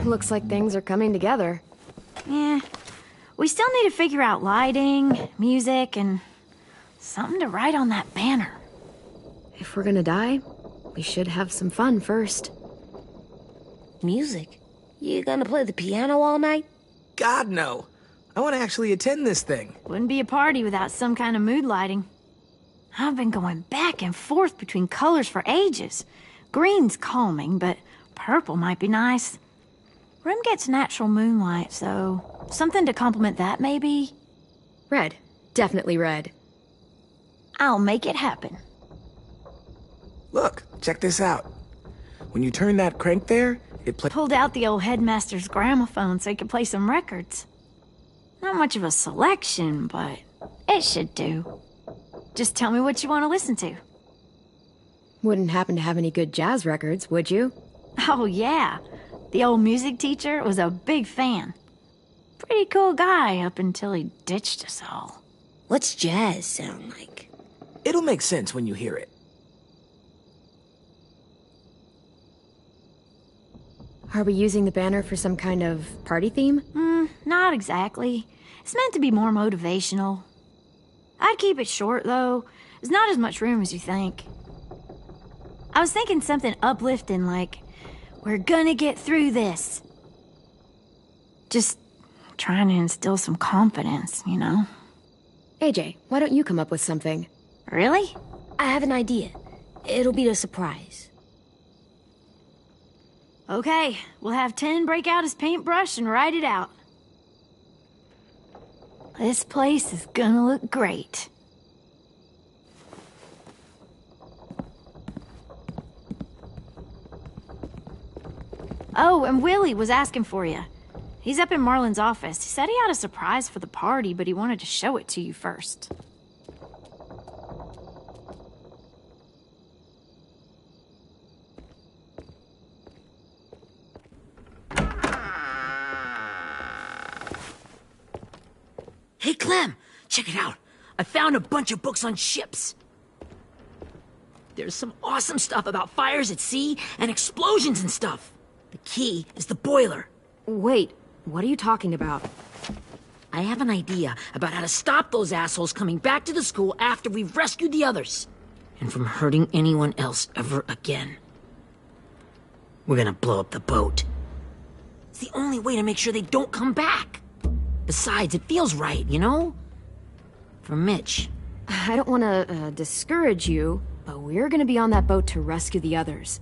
Looks like things are coming together. Yeah. We still need to figure out lighting, music, and something to write on that banner. If we're gonna die, we should have some fun first. Music? You gonna play the piano all night? God, no. I want to actually attend this thing. Wouldn't be a party without some kind of mood lighting. I've been going back and forth between colors for ages. Green's calming, but purple might be nice. Room gets natural moonlight, so something to complement that, maybe? Red. Definitely red. I'll make it happen. Look, check this out. When you turn that crank there, it plays. Pulled out the old headmaster's gramophone so he could play some records. Not much of a selection, but it should do. Just tell me what you want to listen to. Wouldn't happen to have any good jazz records, would you? Oh, yeah. The old music teacher was a big fan. Pretty cool guy up until he ditched us all. What's jazz sound like? It'll make sense when you hear it. Are we using the banner for some kind of party theme? Not exactly. It's meant to be more motivational. I'd keep it short, though. There's not as much room as you think. I was thinking something uplifting like, we're gonna get through this. Just trying to instill some confidence, you know? AJ, why don't you come up with something? Really? I have an idea. It'll be a surprise. Okay, we'll have 10 break out his paintbrush and write it out. This place is gonna look great. Oh, and Willie was asking for you. He's up in Marlin's office. He said he had a surprise for the party, but he wanted to show it to you first. Hey, Clem, check it out. I found a bunch of books on ships. There's some awesome stuff about fires at sea and explosions and stuff. The key is the boiler. Wait, what are you talking about? I have an idea about how to stop those assholes coming back to the school after we've rescued the others. And from hurting anyone else ever again. We're gonna blow up the boat. It's the only way to make sure they don't come back. Besides, it feels right, you know? For Mitch. I don't want to discourage you, but we're gonna be on that boat to rescue the others.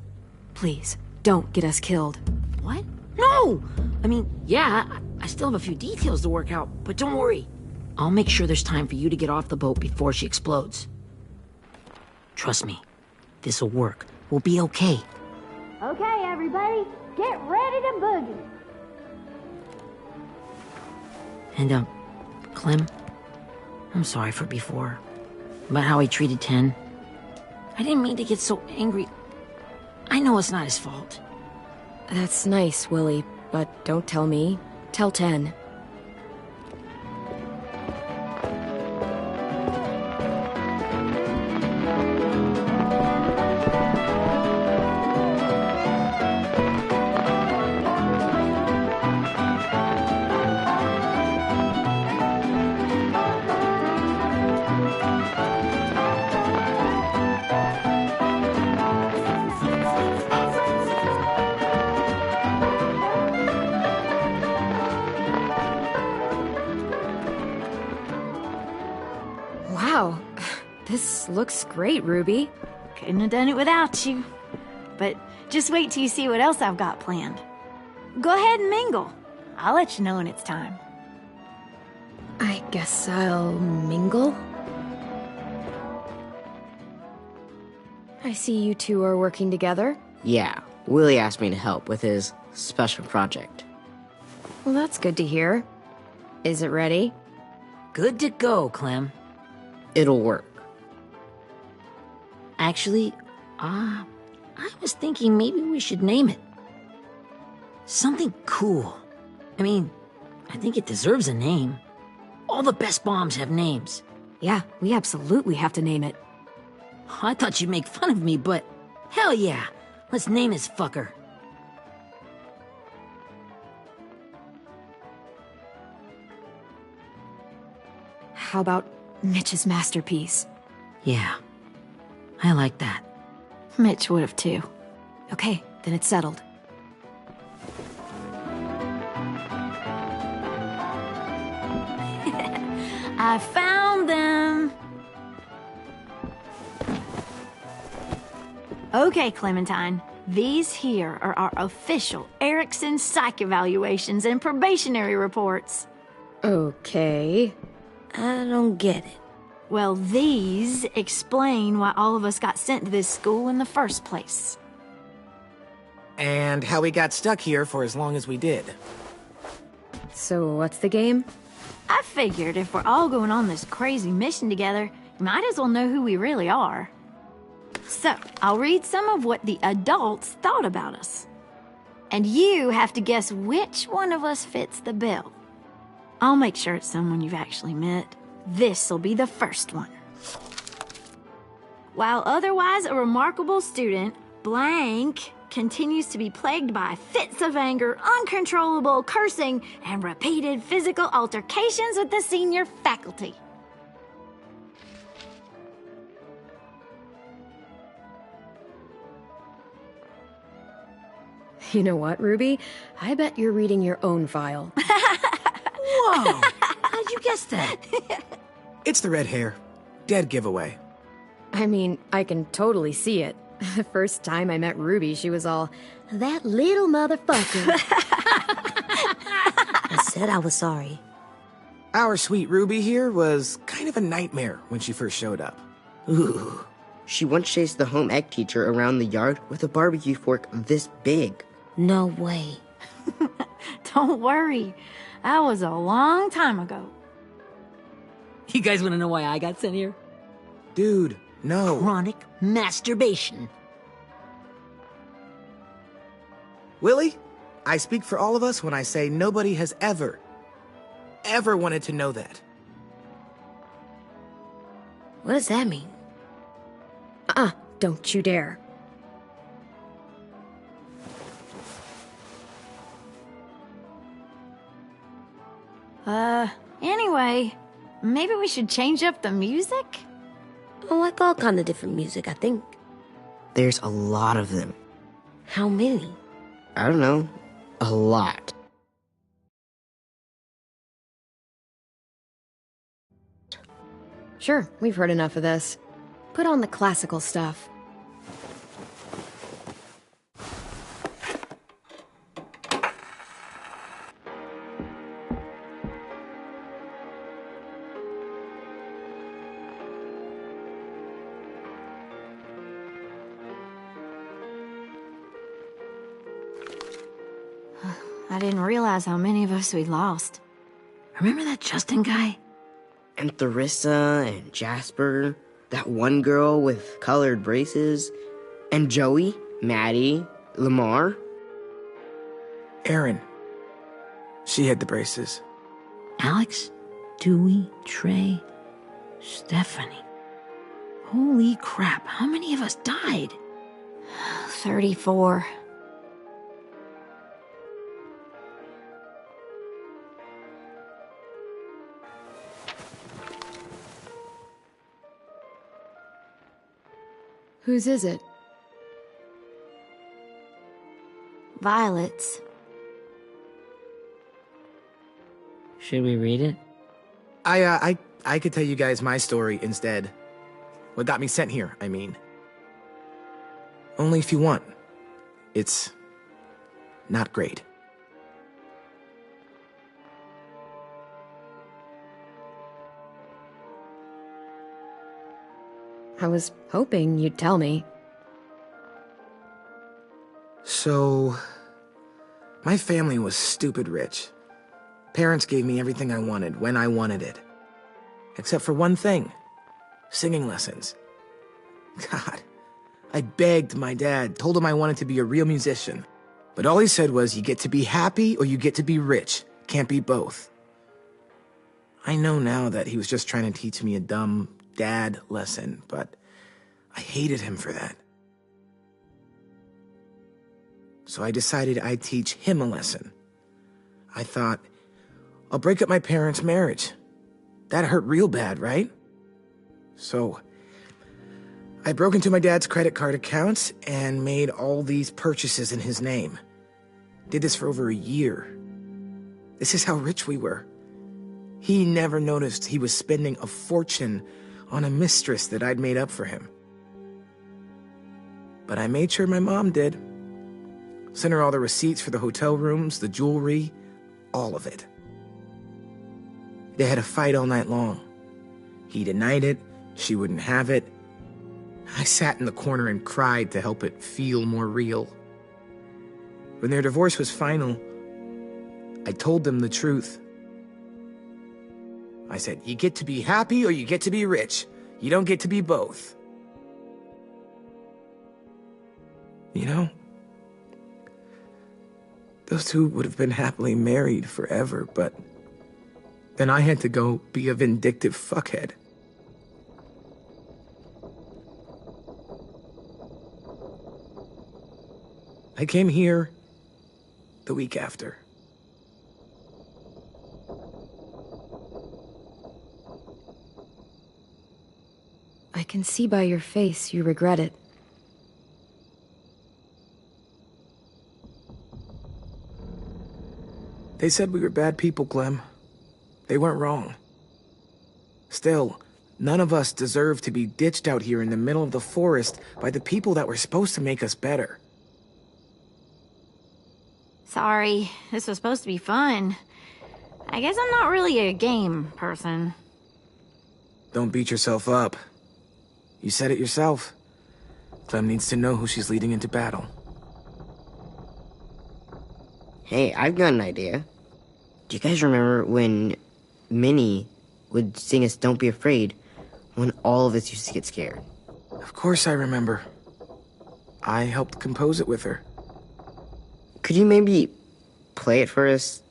Please, don't get us killed. What? No! I mean, yeah, I still have a few details to work out, but don't worry. I'll make sure there's time for you to get off the boat before she explodes. Trust me, this'll work. We'll be okay. Okay, everybody, get ready to boogie. And, Clem, I'm sorry for before. About how he treated Ten. I didn't mean to get so angry. I know it's not his fault. That's nice, Willie, but don't tell me. Tell 10. Wow, this looks great, Ruby. Couldn't have done it without you. But just wait till you see what else I've got planned. Go ahead and mingle. I'll let you know when it's time. I guess I'll mingle? I see you two are working together. Yeah, Willie asked me to help with his special project. Well, that's good to hear. Is it ready? Good to go, Clem. It'll work. Actually, I was thinking maybe we should name it. Something cool. I mean, I think it deserves a name. All the best bombs have names. Yeah, we absolutely have to name it. I thought you'd make fun of me, but hell yeah. Let's name this fucker. How about Mitch's masterpiece? Yeah, I like that. Mitch would have too. Okay, then it's settled. I found them! Okay, Clementine. These here are our official Erickson psych evaluations and probationary reports. Okay. I don't get it. Well, these explain why all of us got sent to this school in the first place. And how we got stuck here for as long as we did. So what's the game? I figured if we're all going on this crazy mission together, you might as well know who we really are. So, I'll read some of what the adults thought about us. And you have to guess which one of us fits the bill. I'll make sure it's someone you've actually met. This'll be the first one. While otherwise a remarkable student, blank continues to be plagued by fits of anger, uncontrollable cursing, and repeated physical altercations with the senior faculty. You know what, Ruby? I bet you're reading your own file. Whoa! How'd you guess that? It's the red hair. Dead giveaway. I mean, I can totally see it. The first time I met Ruby, she was all, "That little motherfucker." I said I was sorry. Our sweet Ruby here was kind of a nightmare when she first showed up. Ooh. She once chased the home ec teacher around the yard with a barbecue fork this big. No way. Don't worry. That was a long time ago. You guys want to know why I got sent here? Dude, no. Chronic masturbation. Willie, I speak for all of us when I say nobody has ever wanted to know that. What does that mean? Don't you dare. Anyway, maybe we should change up the music? I like all kind of different music, I think. There's a lot of them. How many? I don't know. A lot. Sure, we've heard enough of this. Put on the classical stuff. I didn't realize how many of us we'd lost. Remember that Justin guy? And Theresa and Jasper, that one girl with colored braces, and Joey, Maddie, Lamar. Erin. She had the braces. Alex, Dewey, Trey, Stephanie. Holy crap, how many of us died? 34. Whose is it? Violet's. Should we read it? I could tell you guys my story instead. What got me sent here, I mean. Only if you want. It's not great. I was hoping you'd tell me. So, my family was stupid rich. Parents gave me everything I wanted when I wanted it. Except for one thing. Singing lessons. God, I begged my dad, told him I wanted to be a real musician. But all he said was, you get to be happy or you get to be rich. Can't be both. I know now that he was just trying to teach me a dumb dad lesson, but I hated him for that. So I decided I'd teach him a lesson. I thought, I'll break up my parents' marriage. That hurt real bad, right? So, I broke into my dad's credit card accounts and made all these purchases in his name. Did this for over a year. This is how rich we were. He never noticed he was spending a fortune on a mistress that I'd made up for him. But I made sure my mom did. Sent her all the receipts for the hotel rooms, the jewelry, all of it. They had a fight all night long. He denied it, she wouldn't have it. I sat in the corner and cried to help it feel more real. When their divorce was final, I told them the truth. I said, you get to be happy or you get to be rich. You don't get to be both. You know, those two would have been happily married forever, but then I had to go be a vindictive fuckhead. I came here the week after. I can see by your face you regret it. They said we were bad people, Clem. They weren't wrong. Still, none of us deserve to be ditched out here in the middle of the forest by the people that were supposed to make us better. Sorry, this was supposed to be fun. I guess I'm not really a game person. Don't beat yourself up. You said it yourself. Clem needs to know who she's leading into battle. Hey, I've got an idea. Do you guys remember when Minnie would sing us Don't Be Afraid when all of us used to get scared? Of course I remember. I helped compose it with her. Could you maybe play it for us?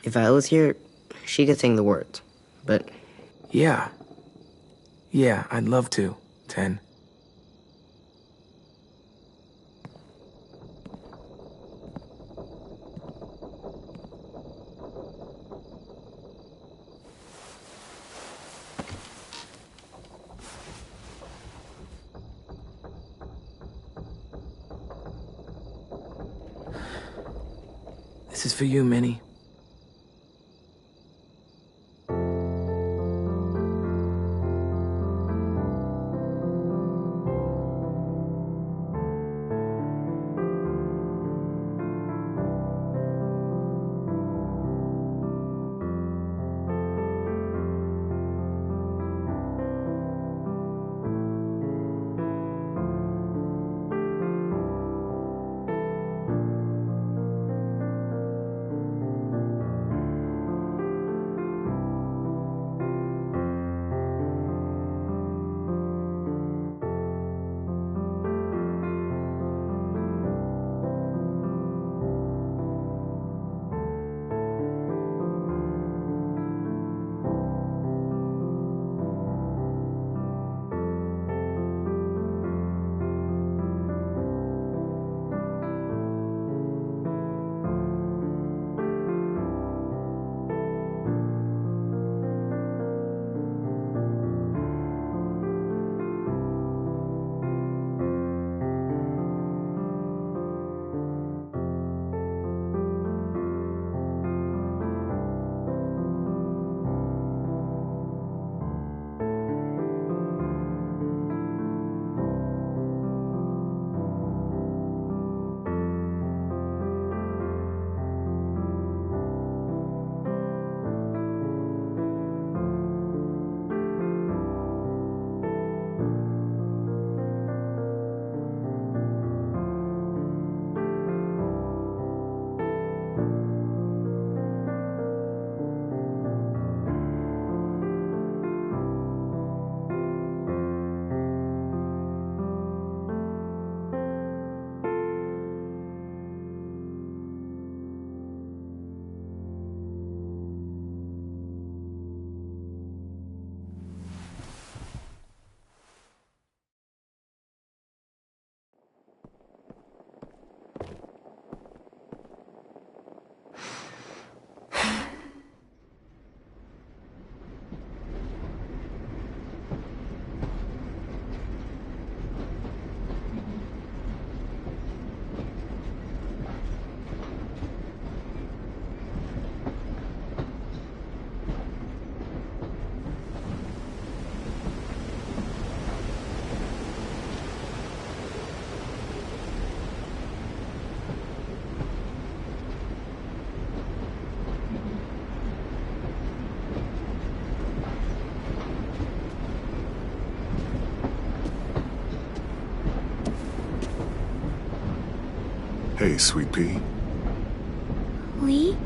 If I was here, she could sing the words, but... Yeah, I'd love to, Ten. This is for you, Minnie. Hey, Sweet Pea. Lee?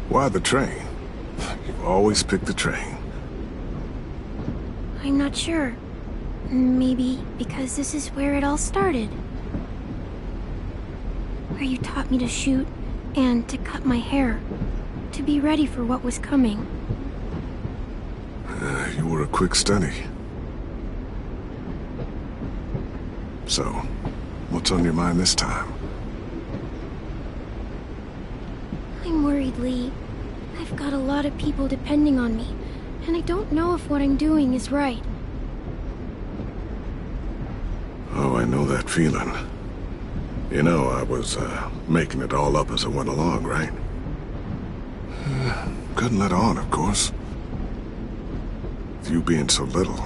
Why the train? You've always picked the train. I'm not sure. Maybe because this is where it all started. Where you taught me to shoot and to cut my hair. To be ready for what was coming. You were a quick study. So, what's on your mind this time? I'm worried, Lee. I've got a lot of people depending on me, and I don't know if what I'm doing is right. Oh, I know that feeling. You know, I was, making it all up as I went along, right? Couldn't let on, of course. With you being so little.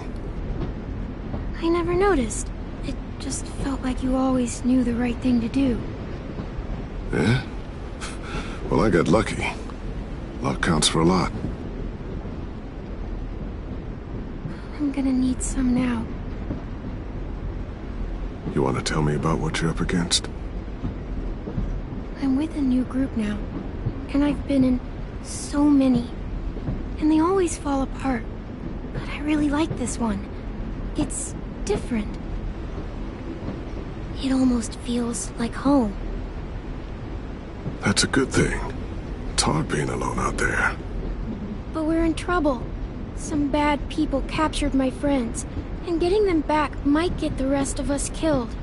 I never noticed. It just felt like you always knew the right thing to do. Yeah? Well, I got lucky. Luck counts for a lot. I'm gonna need some now. You want to tell me about what you're up against? I'm with a new group now, and I've been in so many, and they always fall apart. But I really like this one. It's different. It almost feels like home. That's a good thing. It's hard being alone out there. But we're in trouble. Some bad people captured my friends, and getting them back might get the rest of us killed.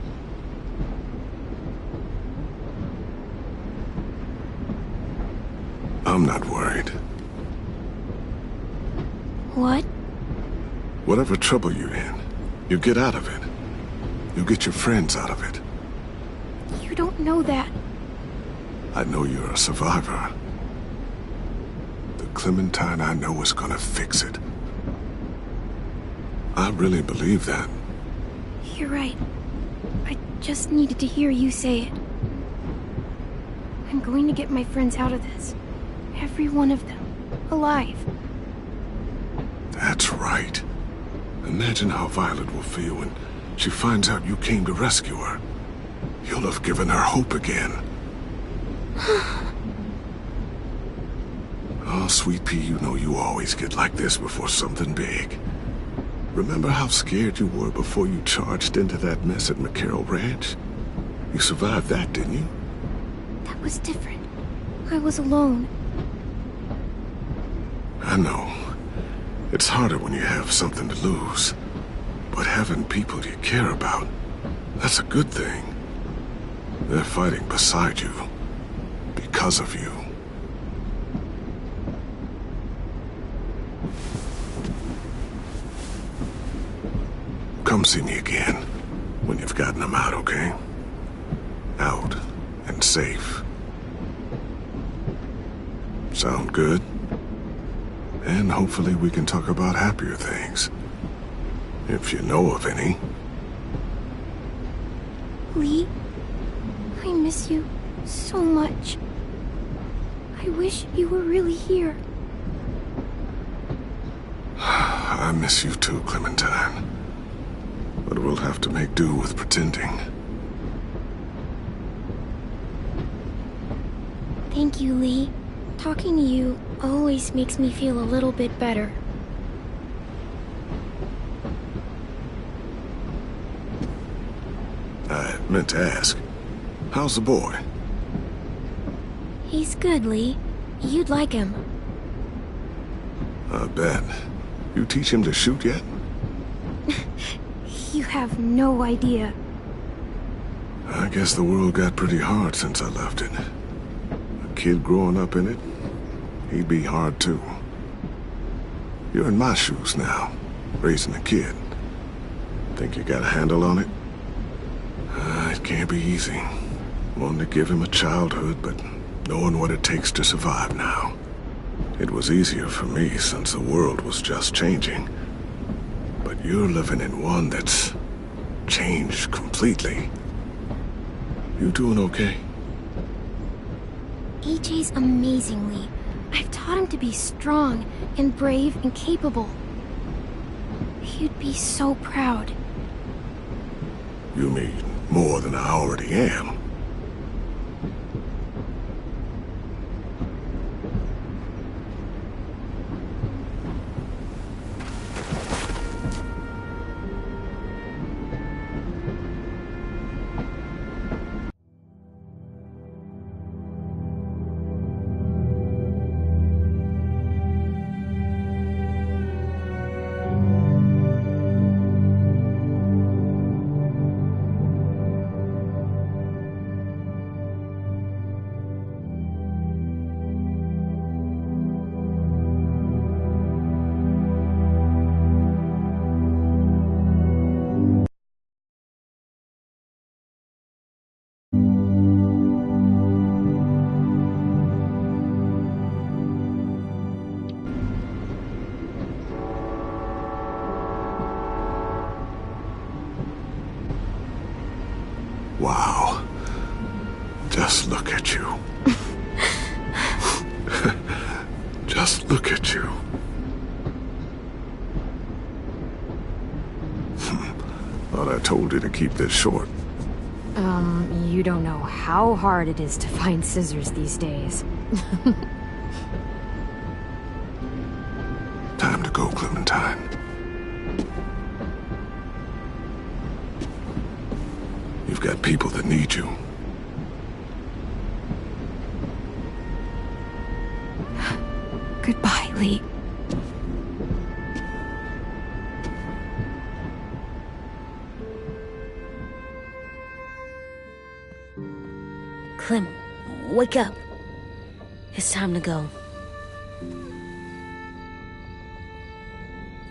I'm not worried. What? Whatever trouble you're in, you get out of it. You get your friends out of it. You don't know that. I know you're a survivor. The Clementine I know is gonna fix it. I really believe that. You're right. I just needed to hear you say it. I'm going to get my friends out of this. Every one of them. Alive. That's right. Imagine how Violet will feel when she finds out you came to rescue her. You'll have given her hope again. Oh, Sweet Pea, you know you always get like this before something big. Remember how scared you were before you charged into that mess at McCarroll Ranch? You survived that, didn't you? That was different. I was alone. I know. It's harder when you have something to lose. But having people you care about, that's a good thing. They're fighting beside you. Because of you. Come see me again when you've gotten them out, okay? Out and safe. Sound good? And hopefully we can talk about happier things. If you know of any. Lee, I miss you so much. I wish you were really here. I miss you too, Clementine. But we'll have to make do with pretending. Thank you, Lee. Talking to you always makes me feel a little bit better. I meant to ask, how's the boy? He's good, Lee. You'd like him. I bet. You teach him to shoot yet? You have no idea. I guess the world got pretty hard since I left it. A kid growing up in it, he'd be hard too. You're in my shoes now, raising a kid. Think you got a handle on it? It can't be easy. Wanted to give him a childhood, but knowing what it takes to survive now. It was easier for me since the world was just changing. But you're living in one that's changed completely. You doing okay? AJ's amazingly. I've taught him to be strong and brave and capable. He'd be so proud. You mean more than I already am? Wow. Just look at you. Just look at you. Thought I told you to keep this short. You don't know how hard it is to find scissors these days. Time to go, Clementine. You've got people that need you. Goodbye, Lee. Clem, wake up. It's time to go.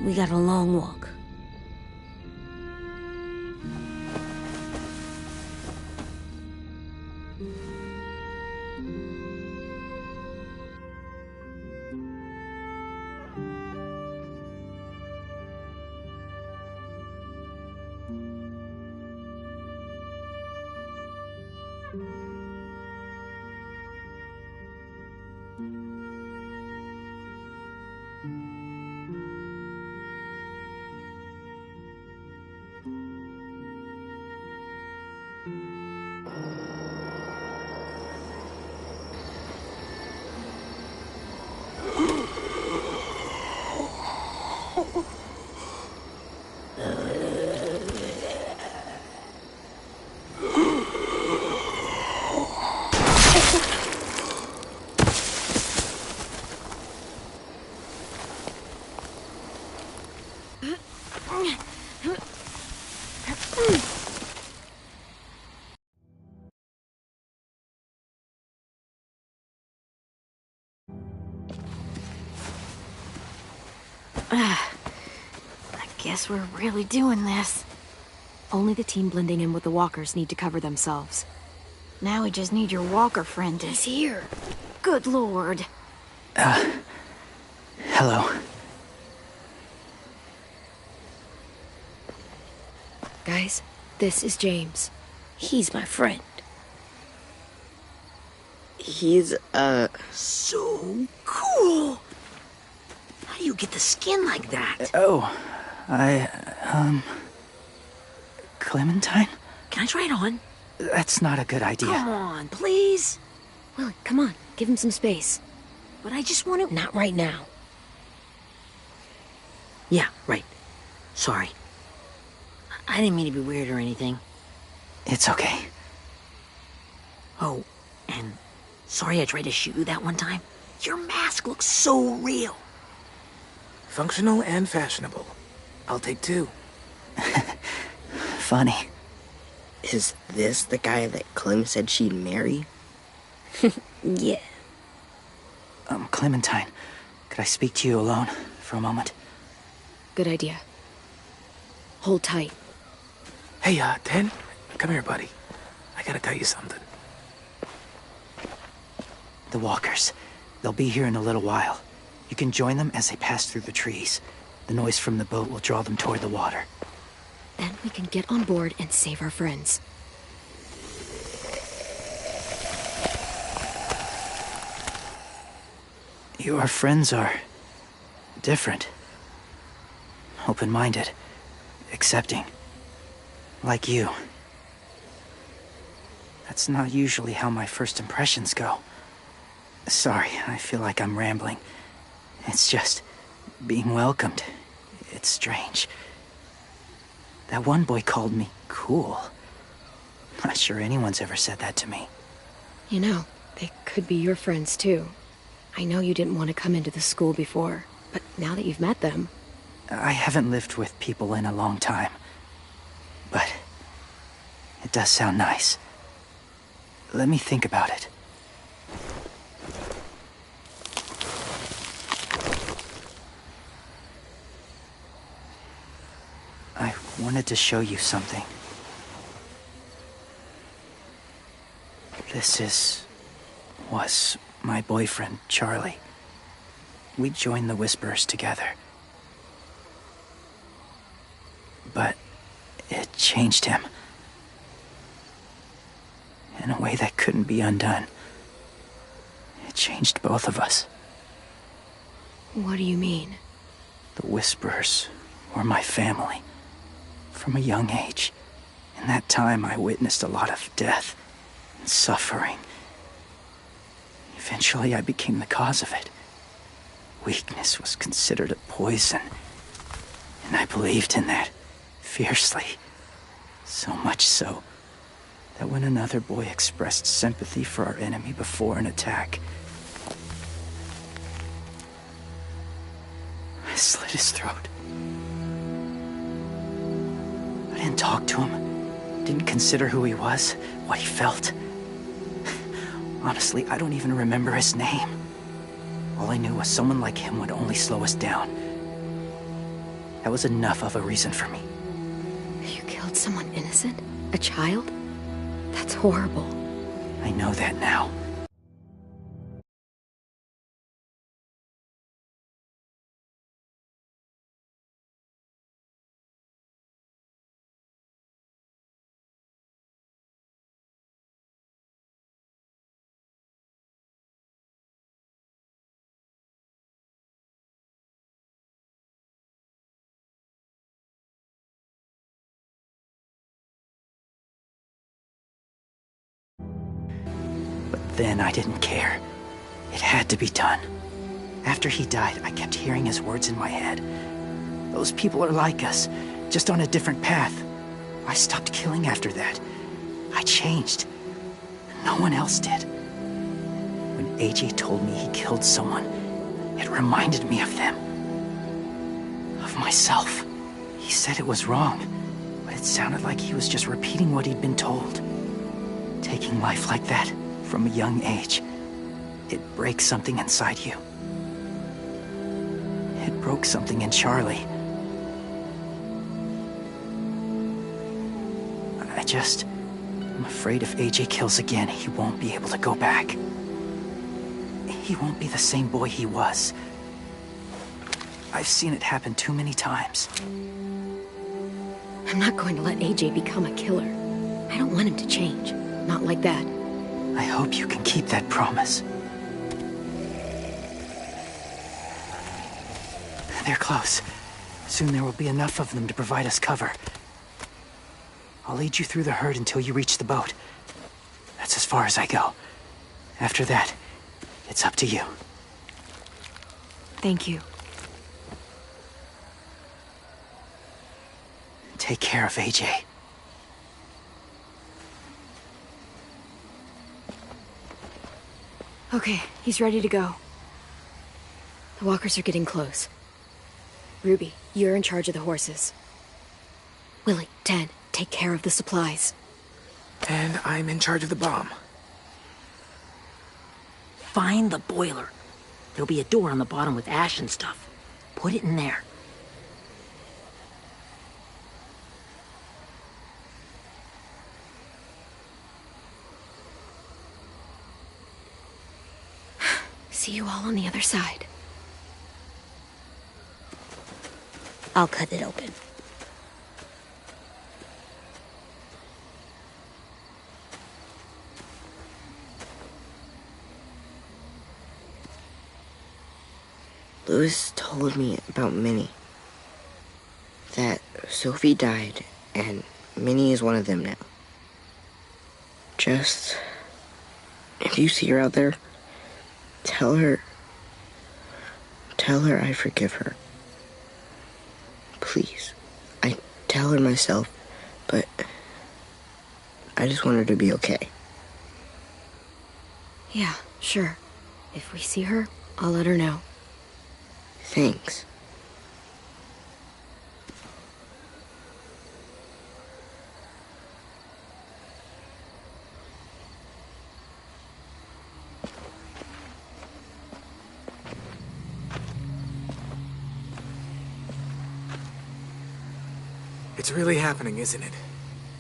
We got a long walk. I guess we're really doing this. Only the team blending in with the walkers need to cover themselves. Now we just need your walker friend to... He's here. Good lord. Hello. Guys, this is James. He's my friend. He's, So cool! How do you get the skin like that? Clementine? Can I try it on? That's not a good idea. Come on, please. Willie, come on. Give him some space. But I just want to... Not right now. Yeah, right. Sorry. I didn't mean to be weird or anything. It's okay. Oh, and sorry I tried to shoot you that one time. Your mask looks so real. Functional and fashionable. I'll take two. Funny. is this the guy that Clem said she'd marry? Yeah. Clementine, could I speak to you alone for a moment? Good idea. Hold tight. Hey, Ten, come here, buddy. I gotta tell you something. The walkers. They'll be here in a little while. You can join them as they pass through the trees. The noise from the boat will draw them toward the water. Then we can get on board and save our friends. Your friends are different. Open-minded. Accepting. Like you. That's not usually how my first impressions go. Sorry, I feel like I'm rambling. It's just being welcomed. It's strange. That one boy called me cool. Not sure anyone's ever said that to me. You know, they could be your friends too. I know you didn't want to come into the school before, but now that you've met them... I haven't lived with people in a long time. But it does sound nice. Let me think about it. I wanted to show you something. This was my boyfriend, Charlie. We joined the Whisperers together. But it changed him. In a way that couldn't be undone. It changed both of us. What do you mean? The Whisperers were my family. From a young age. In that time, I witnessed a lot of death and suffering. Eventually, I became the cause of it. Weakness was considered a poison. And I believed in that, fiercely. So much so, that when another boy expressed sympathy for our enemy before an attack, I slit his throat. I didn't talk to him. Didn't consider who he was, what he felt. Honestly, I don't even remember his name. All I knew was someone like him would only slow us down. That was enough of a reason for me. You killed someone innocent? A child? That's horrible. I know that now. Then I didn't care. It had to be done. After he died, I kept hearing his words in my head. Those people are like us, just on a different path. I stopped killing after that. I changed. No one else did. When AJ told me he killed someone, it reminded me of them. Of myself. He said it was wrong, but it sounded like he was just repeating what he'd been told. Taking life like that, from a young age, it breaks something inside you. It broke something in Charlie. I'm afraid if AJ kills again, he won't be able to go back. He won't be the same boy he was. I've seen it happen too many times. I'm not going to let AJ become a killer. I don't want him to change. Not like that. I hope you can keep that promise. They're close. Soon there will be enough of them to provide us cover. I'll lead you through the herd until you reach the boat. That's as far as I go. After that, it's up to you. Thank you. Take care of AJ. Okay, he's ready to go. The walkers are getting close. Ruby, you're in charge of the horses. Willie, Ted, take care of the supplies. And I'm in charge of the bomb. Find the boiler. There'll be a door on the bottom with ash and stuff. Put it in there. see you all on the other side. I'll cut it open. Louis told me about Minnie. That Sophie died, and Minnie is one of them now. Just... if you see her out there, tell her I forgive her. Please. I tell her myself, but I just want her to be okay. Yeah, sure. If we see her, I'll let her know. Thanks. It's really happening, isn't it?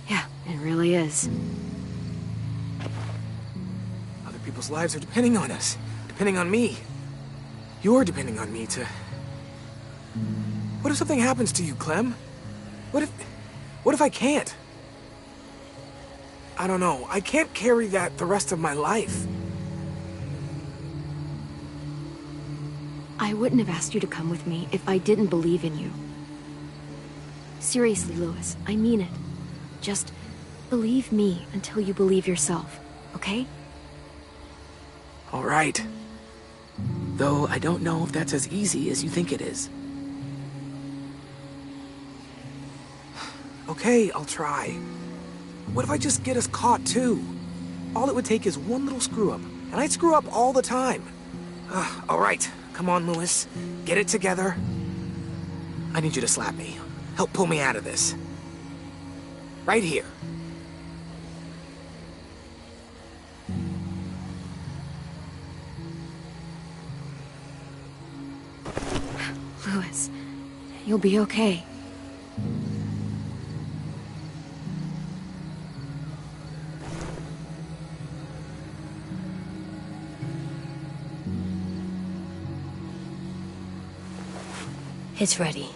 Yeah, it really is. Other people's lives are depending on us. Depending on me. You're depending on me to... What if something happens to you, Clem? What if I can't? I don't know. I can't carry that the rest of my life. I wouldn't have asked you to come with me if I didn't believe in you. Seriously, Louis, I mean it. Just believe me until you believe yourself, okay? All right. Though I don't know if that's as easy as you think it is. Okay, I'll try. What if I just get us caught too? All it would take is one little screw up, and I'd screw up all the time. All right, come on, Louis. Get it together. I need you to slap me. Help pull me out of this. Right here. Louis, you'll be okay. It's ready.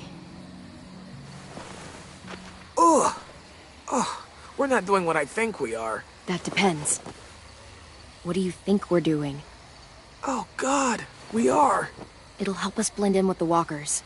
Ugh! Ugh! We're not doing what I think we are. That depends. What do you think we're doing? Oh, God! We are! It'll help us blend in with the walkers.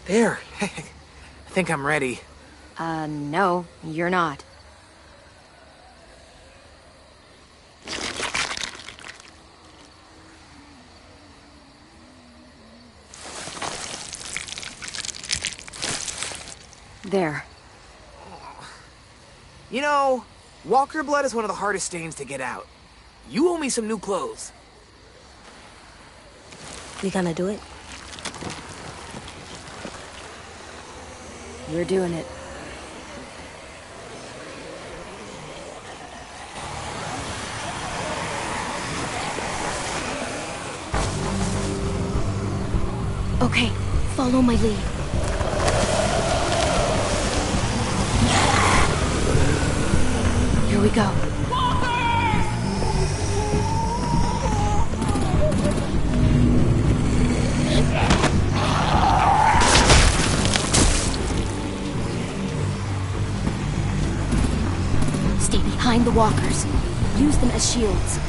There. I think I'm ready. No, you're not. There. You know, walker blood is one of the hardest stains to get out. You owe me some new clothes. We gonna do it? You're doing it. Okay, follow my lead. Here we go. Stay behind the walkers. Use them as shields.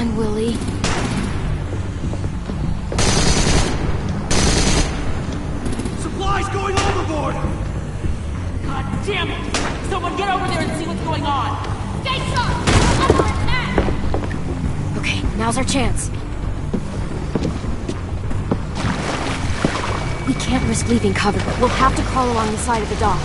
on, Willie. Supplies going overboard! God damn it! Someone get over there and see what's going on! Stay sharp! We're under attack! Okay, now's our chance. We can't risk leaving cover, but we'll have to crawl along the side of the dock.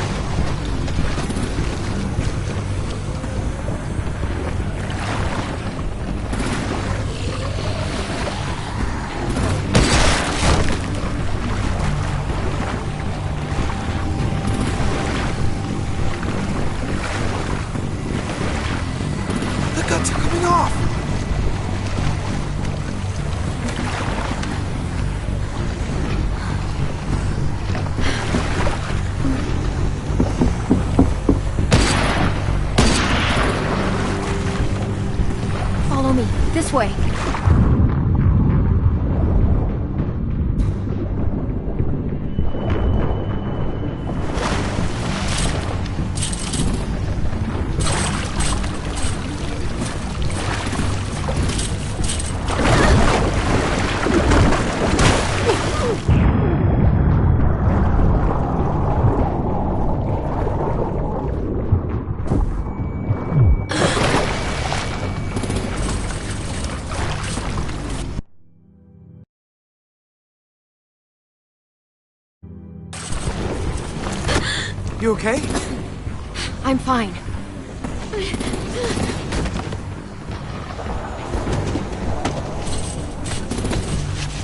The guts are coming off! Follow me. This way. You okay? I'm fine.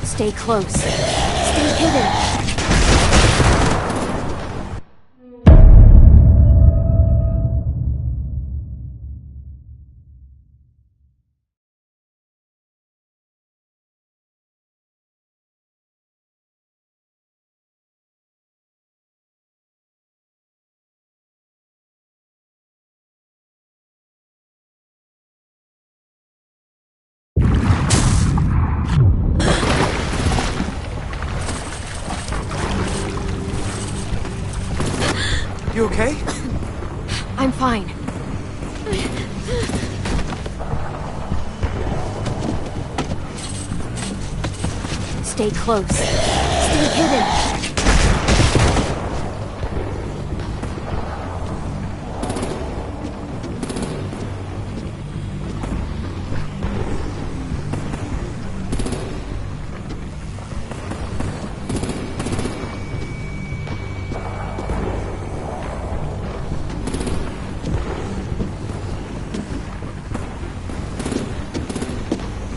Stay close. Stay hidden. You okay? I'm fine. Stay close. Stay hidden.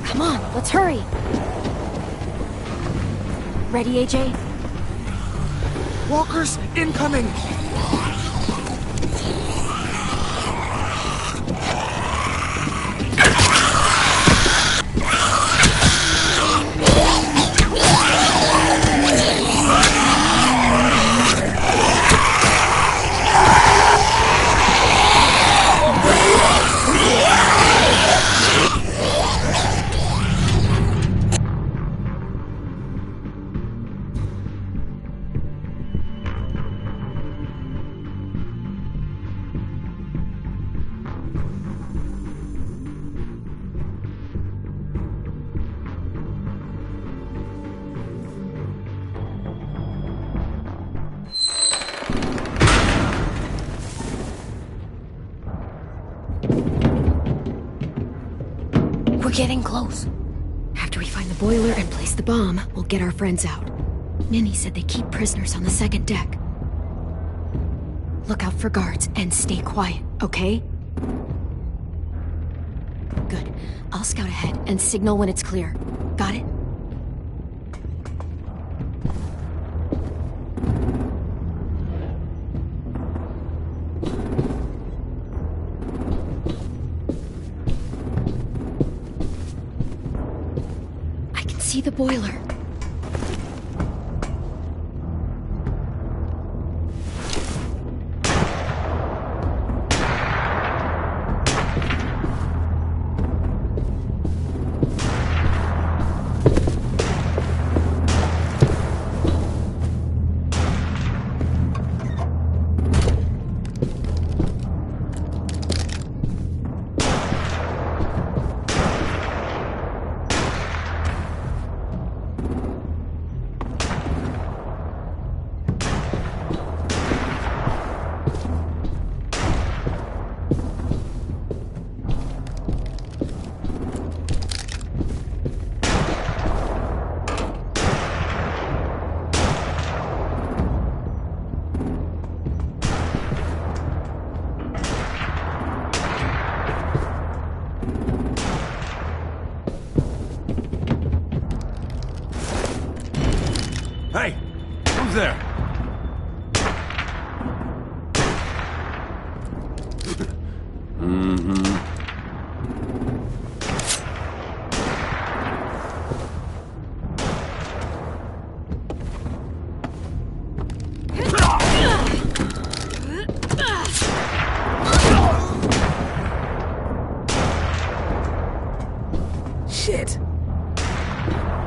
Come on, let's hurry. Ready, AJ? Walkers incoming! We're getting close. After we find the boiler and place the bomb, we'll get our friends out. Ninny said they keep prisoners on the second deck. Look out for guards and stay quiet, okay? Good. I'll scout ahead and signal when it's clear. Got it? See the boiler. Hey, who's there? Shit.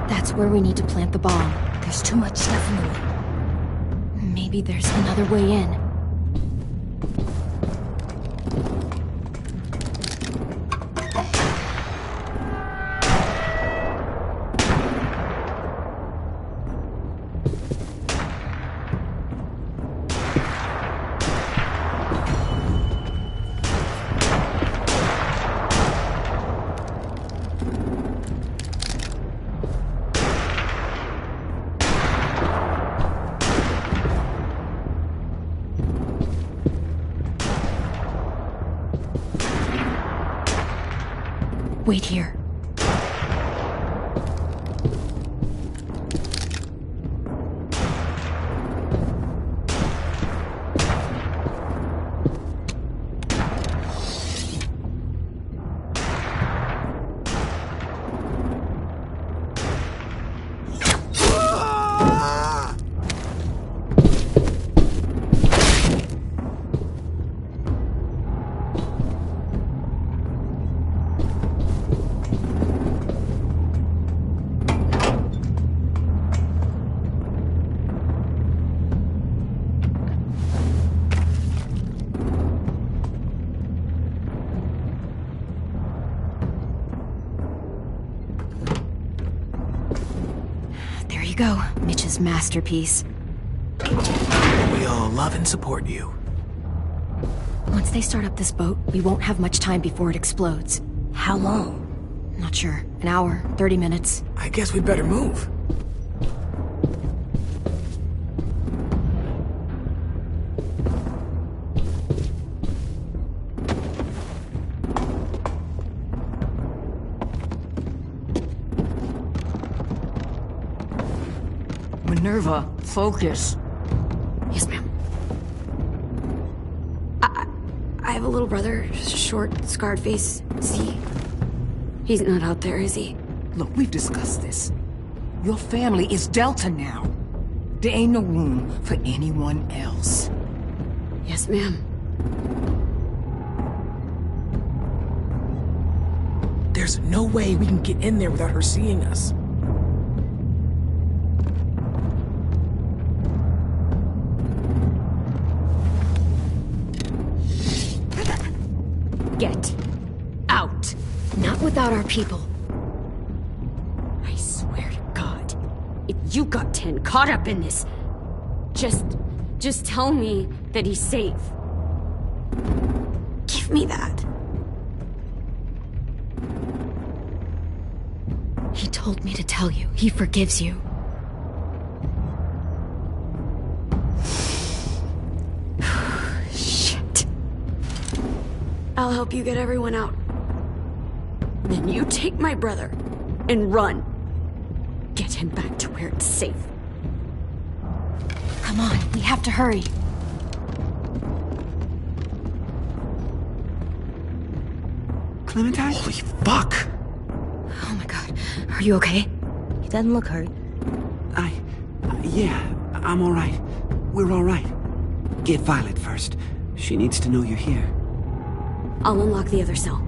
That's where we need to plant the bomb. There's too much stuff in the way. Maybe there's another way in. Wait here. Go, Mitch's masterpiece. We all love and support you. Once they start up this boat, we won't have much time before it explodes. How long? Not sure. An hour, 30 minutes. I guess we'd better move. Minerva, focus. Yes, ma'am. I have a little brother, short, scarred face. He's not out there, is he? Look, we've discussed this. Your family is Delta now. There ain't no room for anyone else. Yes, ma'am. There's no way we can get in there without her seeing us. Get out. Not without our people. I swear to God, if you got 10 caught up in this, just tell me that he's safe. Give me that. He told me to tell you. He forgives you. Shit. I'll help you get everyone out. Then you take my brother and run. Get him back to where it's safe. Come on, we have to hurry. Clementine? Holy fuck! Oh my god. Are you okay? He doesn't look hurt. Yeah, I'm alright. We're alright. Get Violet first. She needs to know you're here. I'll unlock the other cell.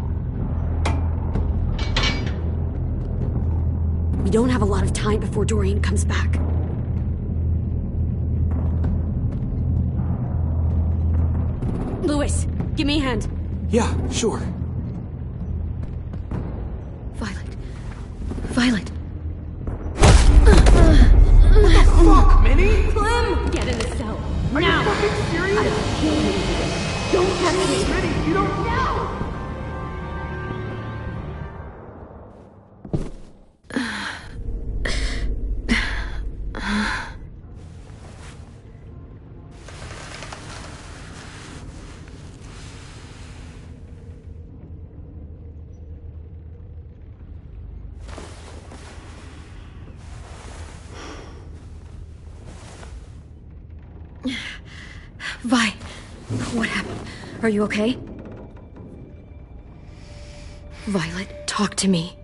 We don't have a lot of time before Dorian comes back. Lewis, give me a hand. Yeah, sure. Violet. What the fuck, Minnie? Clem! Get in the cell. Are now! you fucking serious? I'll kill you. Don't touch me! Minnie, you don't... No! Vi, what happened? Are you okay? Violet, talk to me.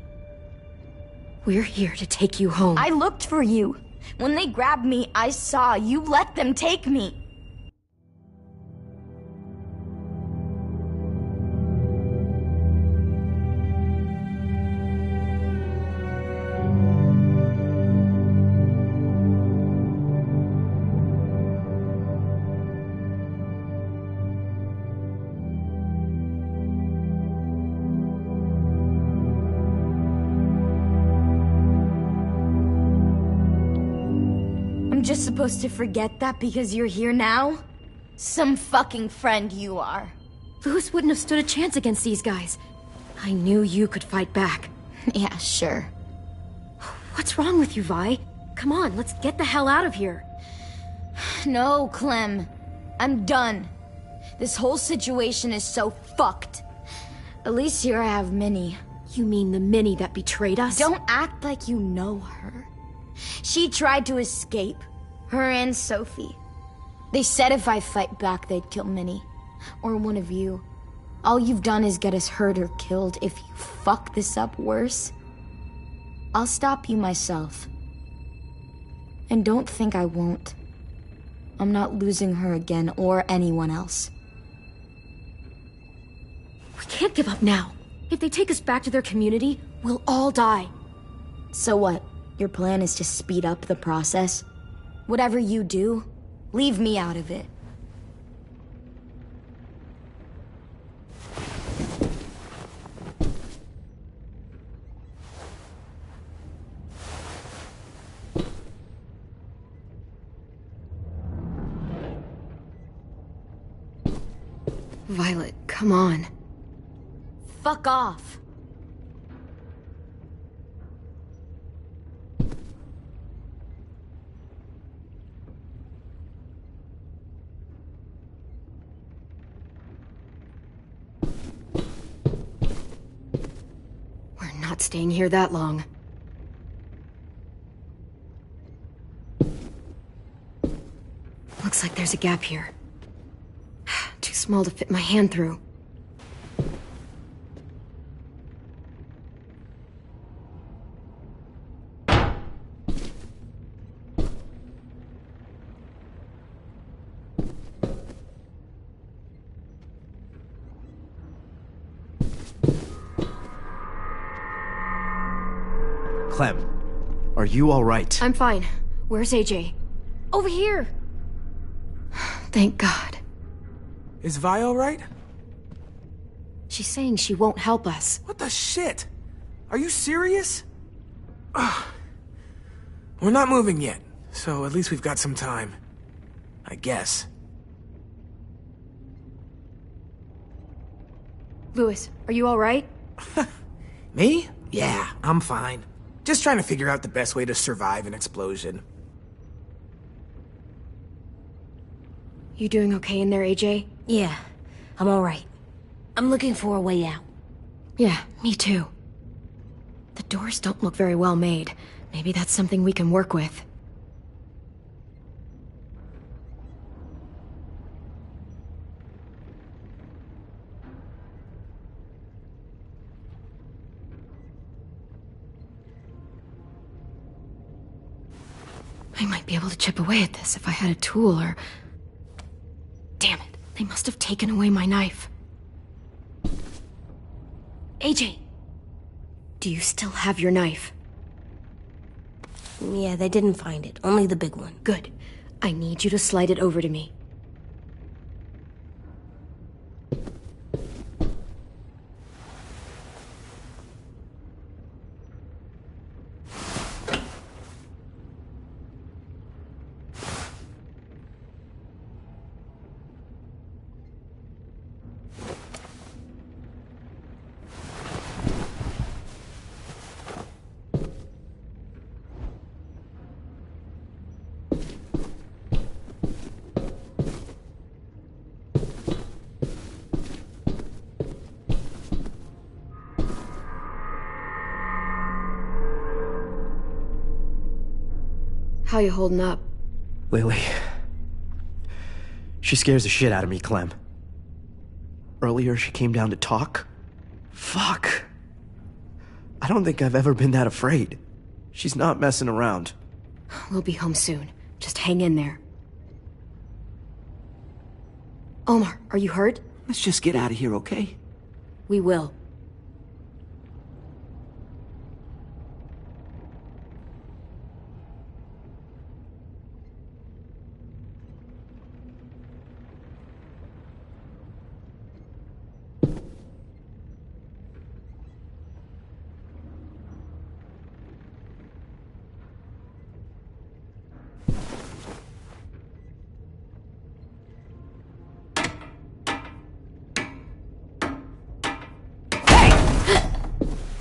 We're here to take you home. I looked for you. When they grabbed me, I saw you let them take me. I'm just supposed to forget that because you're here now? Some fucking friend you are. Louis wouldn't have stood a chance against these guys. I knew you could fight back. Yeah, sure. What's wrong with you, Vi? Come on, let's get the hell out of here. No, Clem. I'm done. This whole situation is so fucked. At least here I have Minnie. You mean the Minnie that betrayed us? Don't act like you know her. She tried to escape. Her and Sophie. They said if I fight back, they'd kill Minnie. Or one of you. All you've done is get us hurt or killed. If you fuck this up worse, I'll stop you myself. And don't think I won't. I'm not losing her again or anyone else. We can't give up now. If they take us back to their community, we'll all die. So what? Your plan is to speed up the process? Whatever you do, leave me out of it. Violet, come on. Fuck off. We're not staying here that long. Looks like there's a gap here. Too small to fit my hand through. Clem, are you all right? I'm fine. Where's AJ? Over here! Thank God. Is Vi all right? She's saying she won't help us. What the shit? Are you serious? Ugh. We're not moving yet, so at least we've got some time. I guess. Louis, are you all right? Me? Yeah, I'm fine. Just trying to figure out the best way to survive an explosion. You doing okay in there, AJ? Yeah, I'm alright. I'm looking for a way out. Yeah, me too. The doors don't look very well made. Maybe that's something we can work with. I might be able to chip away at this if I had a tool or... Damn it, they must have taken away my knife. AJ! Do you still have your knife? Yeah, they didn't find it. Only the big one. Good. I need you to slide it over to me. How you holding up? Lily, She scares the shit out of me, Clem. Earlier, she came down to talk. Fuck. I don't think I've ever been that afraid. She's not messing around. We'll be home soon. Just hang in there. Omar, are you hurt? Let's just get out of here, okay? We will.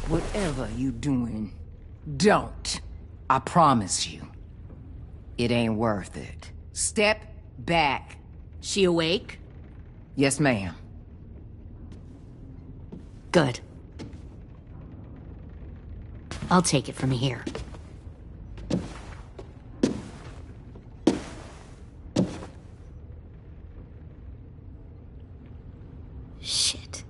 Whatever you doing, don't. I promise you. It ain't worth it. Step back. She awake? Yes, ma'am. Good. I'll take it from here. Shit.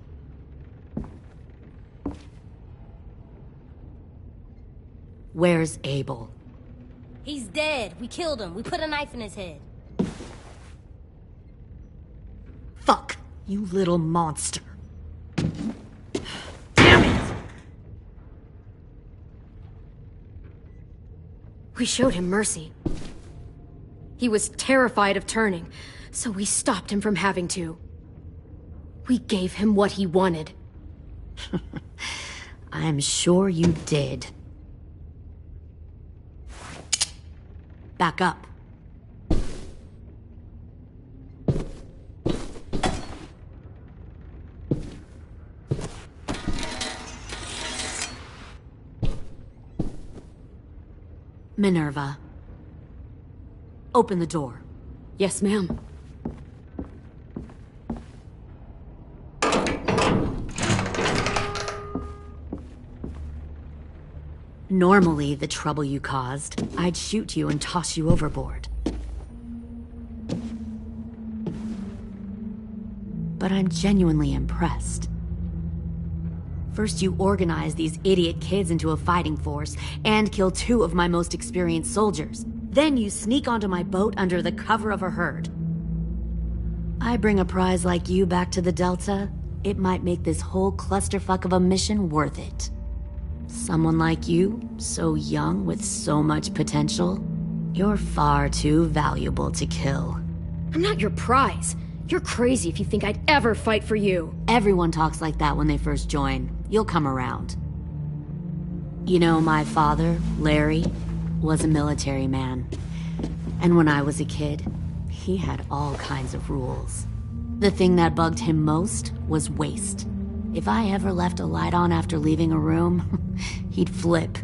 Where's Abel? He's dead. We killed him. We put a knife in his head. Fuck, you little monster. Damn it! We showed him mercy. He was terrified of turning, so we stopped him from having to. We gave him what he wanted. I'm sure you did. Back up. Minerva. Open the door. Yes, ma'am. Normally, the trouble you caused, I'd shoot you and toss you overboard. But I'm genuinely impressed. First, you organize these idiot kids into a fighting force and kill 2 of my most experienced soldiers. Then you sneak onto my boat under the cover of a herd. I bring a prize like you back to the Delta, it might make this whole clusterfuck of a mission worth it. Someone like you, so young with so much potential, you're far too valuable to kill. I'm not your prize. You're crazy if you think I'd ever fight for you. Everyone talks like that when they first join. You'll come around. You know, my father, Larry, was a military man. And when I was a kid, he had all kinds of rules. The thing that bugged him most was waste. If I ever left a light on after leaving a room, he'd flip.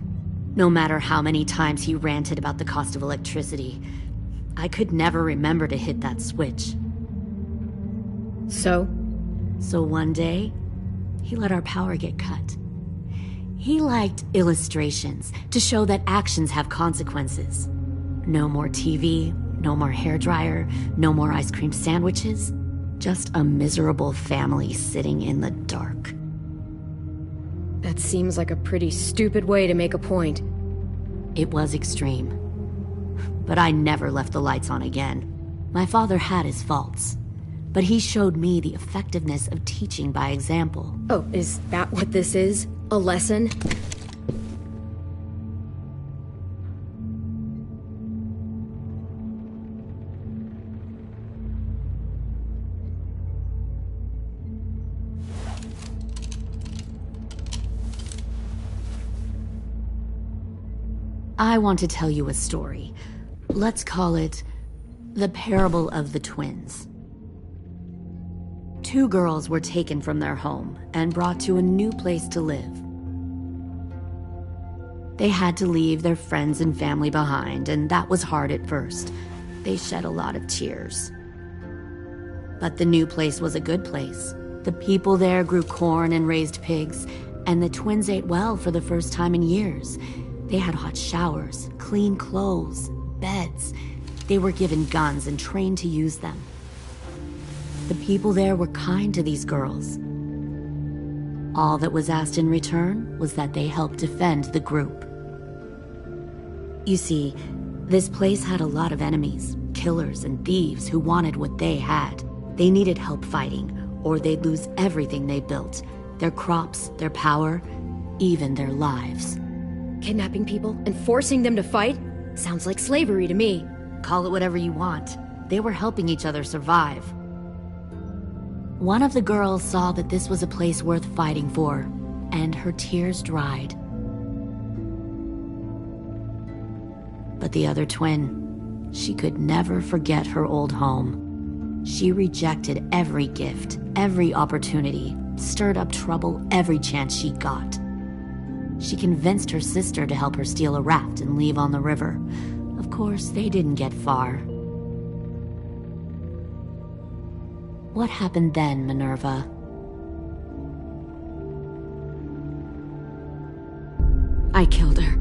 No matter how many times he ranted about the cost of electricity, I could never remember to hit that switch. So one day, he let our power get cut. He liked illustrations to show that actions have consequences. No more TV, no more hairdryer, no more ice cream sandwiches. Just a miserable family sitting in the dark. That seems like a pretty stupid way to make a point. It was extreme. But I never left the lights on again. My father had his faults, but he showed me the effectiveness of teaching by example. Oh, is that what this is? A lesson? I want to tell you a story. Let's call it The Parable of the Twins. 2 girls were taken from their home and brought to a new place to live. They had to leave their friends and family behind, and that was hard at first. They shed a lot of tears. But the new place was a good place. The people there grew corn and raised pigs, and the twins ate well for the first time in years. They had hot showers, clean clothes, beds. They were given guns and trained to use them. The people there were kind to these girls. All that was asked in return was that they help defend the group. You see, this place had a lot of enemies, killers and thieves who wanted what they had. They needed help fighting, or they'd lose everything they built. Their crops, their power, even their lives. Kidnapping people and forcing them to fight? Sounds like slavery to me. Call it whatever you want. They were helping each other survive. One of the girls saw that this was a place worth fighting for, and her tears dried. But the other twin, she could never forget her old home. She rejected every gift, every opportunity, stirred up trouble every chance she got. She convinced her sister to help her steal a raft and leave on the river. Of course, they didn't get far. What happened then, Minerva? I killed her.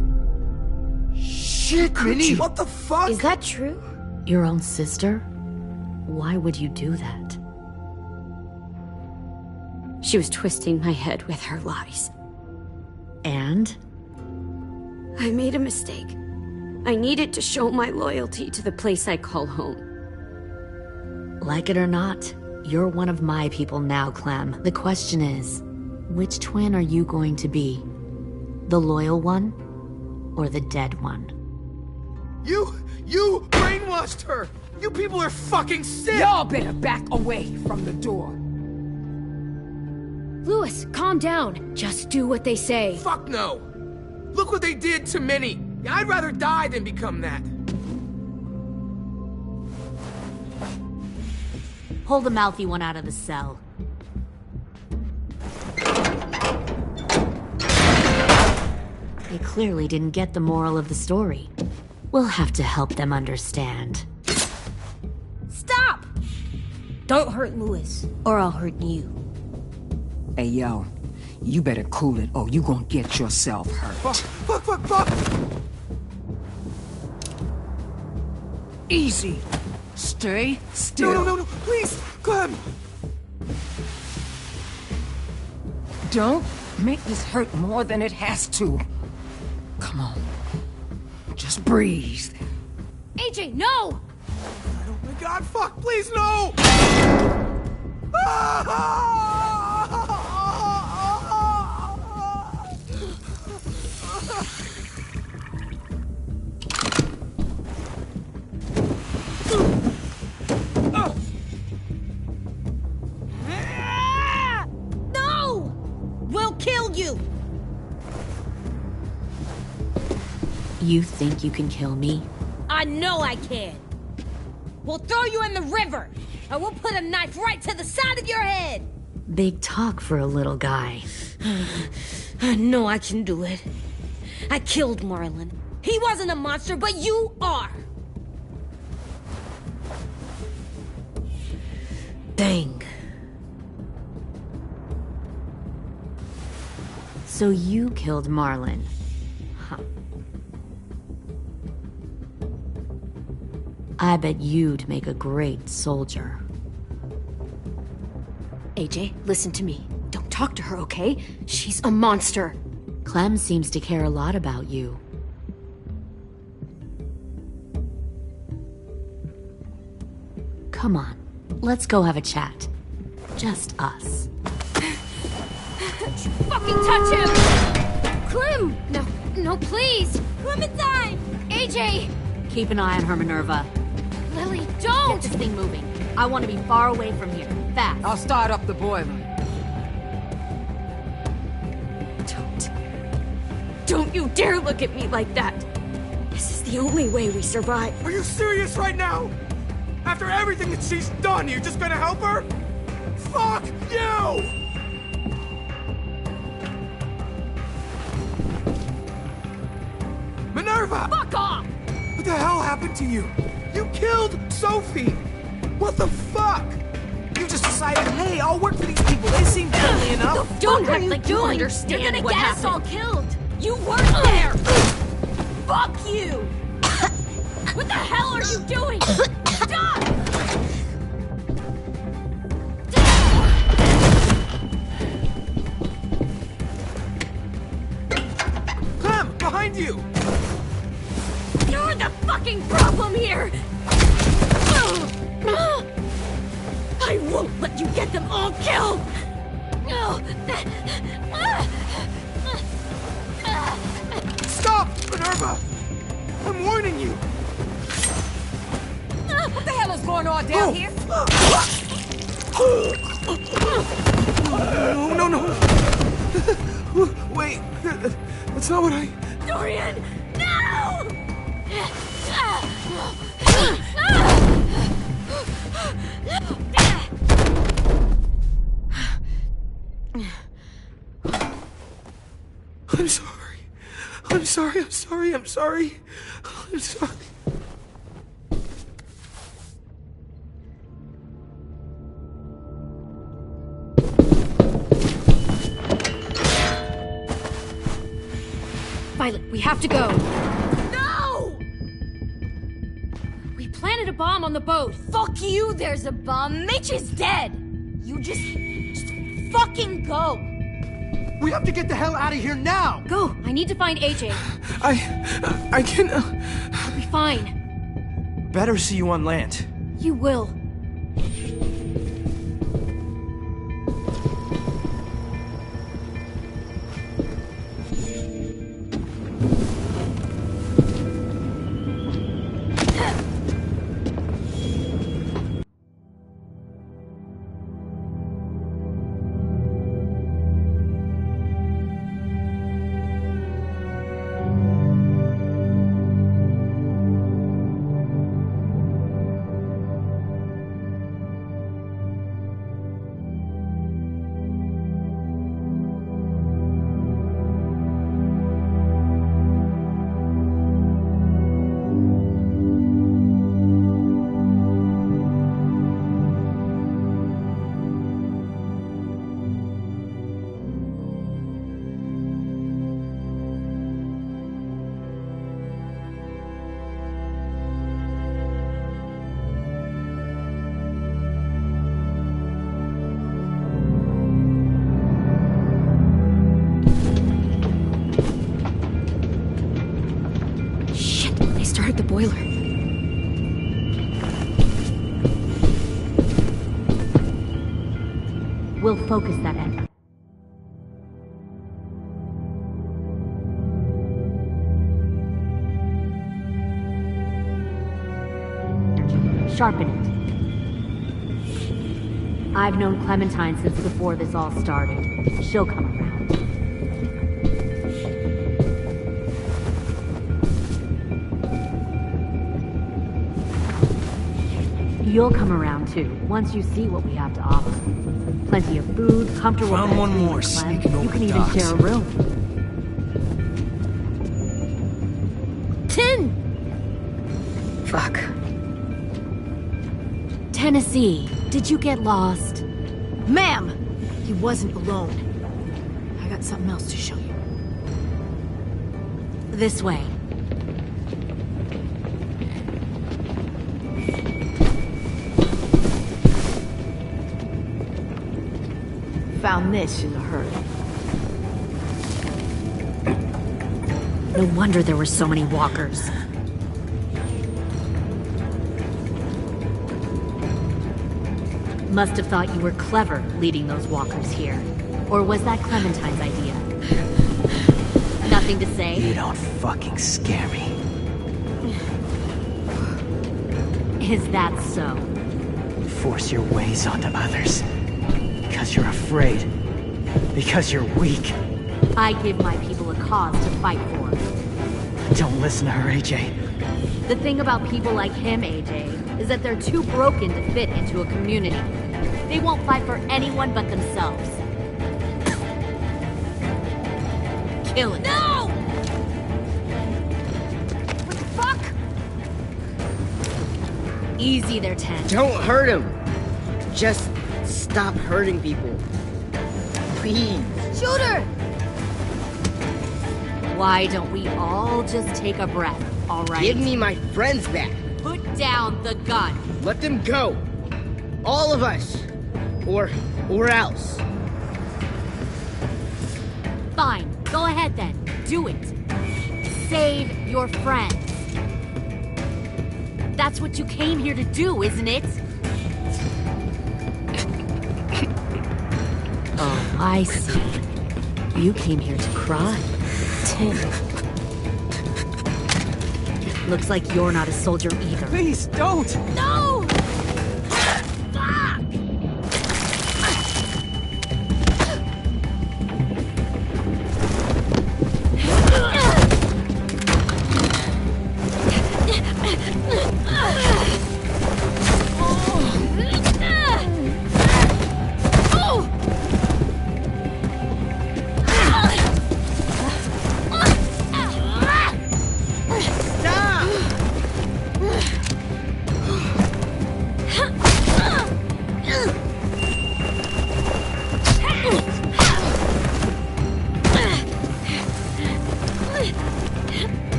Shit, Minnie! What the fuck? Is that true? Your own sister? Why would you do that? She was twisting my head with her lies. And? I made a mistake. I needed to show my loyalty to the place I call home. Like it or not, you're one of my people now, Clem. The question is, which twin are you going to be? The loyal one, or the dead one? You brainwashed her! You people are fucking sick! Y'all better back away from the door. Louis, calm down. Just do what they say. Fuck no! Look what they did to Minnie! I'd rather die than become that. Pull the mouthy one out of the cell. They clearly didn't get the moral of the story. We'll have to help them understand. Stop! Don't hurt Louis, or I'll hurt you. Hey, yo. You better cool it, or you gonna get yourself hurt. Fuck! Easy. Stay still. No, please, Clem! Don't make this hurt more than it has to. Come on. Just breathe. AJ, no! Oh my god, fuck, please, no! No! We'll kill you! You think you can kill me? I know I can. We'll throw you in the river, and we'll put a knife right to the side of your head. Big talk for a little guy. I know I can do it. I killed Marlon. He wasn't a monster, but you are. Dang. So you killed Marlon. Huh. I bet you'd make a great soldier. AJ, listen to me. Don't talk to her, okay? She's a monster. Clem seems to care a lot about you. Come on, let's go have a chat. Just us. Fucking touch him! Clem! No, please! Clementine! AJ! Keep an eye on her, Minerva. Lily, don't! Get this thing moving. I want to be far away from here. Fast. I'll start up the boiler. Don't you dare look at me like that! This is the only way we survive. Are you serious right now? After everything that she's done, you're just gonna help her? Fuck you! Minerva! Fuck off! What the hell happened to you? You killed Sophie! What the fuck? You just decided, hey, I'll work for these people. They seem friendly enough. Don't act like you understand. You're gonna what get us all happened. killed! You weren't there! Fuck you! What the hell are you doing? Stop! behind you! You're the fucking problem here! I won't let you get them all killed! Stop, Minerva! I'm warning you! What the hell is going on down here? No. Wait, that's not what I... Dorian, no! I'm sorry. Violet, we have to go. No! We planted a bomb on the boat. Fuck you, there's a bomb. Mitch is dead. You just fucking go. We have to get the hell out of here now! Go! I need to find AJ. I can... I'll be fine. Better see you on land. You will. Start the boiler. We'll focus that end. Sharpen it. I've known Clementine since before this all started. She'll come around. You'll come around too, once you see what we have to offer. Plenty of food, comfortable Found beds one for you more and Clem. sneaking over You can the even docks. share a room. Tin! Fuck. Tennessee, did you get lost? Ma'am! He wasn't alone. I got something else to show you. This way. Found this in a hurry. No wonder there were so many walkers. Must have thought you were clever leading those walkers here. Or was that Clementine's idea? Nothing to say? You don't fucking scare me. Is that so? You force your ways onto others. Because you're afraid. Because you're weak. I give my people a cause to fight for. Don't listen to her, AJ. The thing about people like him, AJ, is that they're too broken to fit into a community. They won't fight for anyone but themselves. Kill it. No! What the fuck? Easy there, Ten. Don't hurt him. Just stop hurting people. Please. Shoot her! Why don't we all just take a breath, all right? Give me my friends back. Put down the gun. Let them go. All of us. Or else. Fine. Go ahead then. Do it. save your friends. That's what you came here to do, isn't it? Oh, I see. You came here to cry. Tin. Looks like you're not a soldier either. Please, don't! No!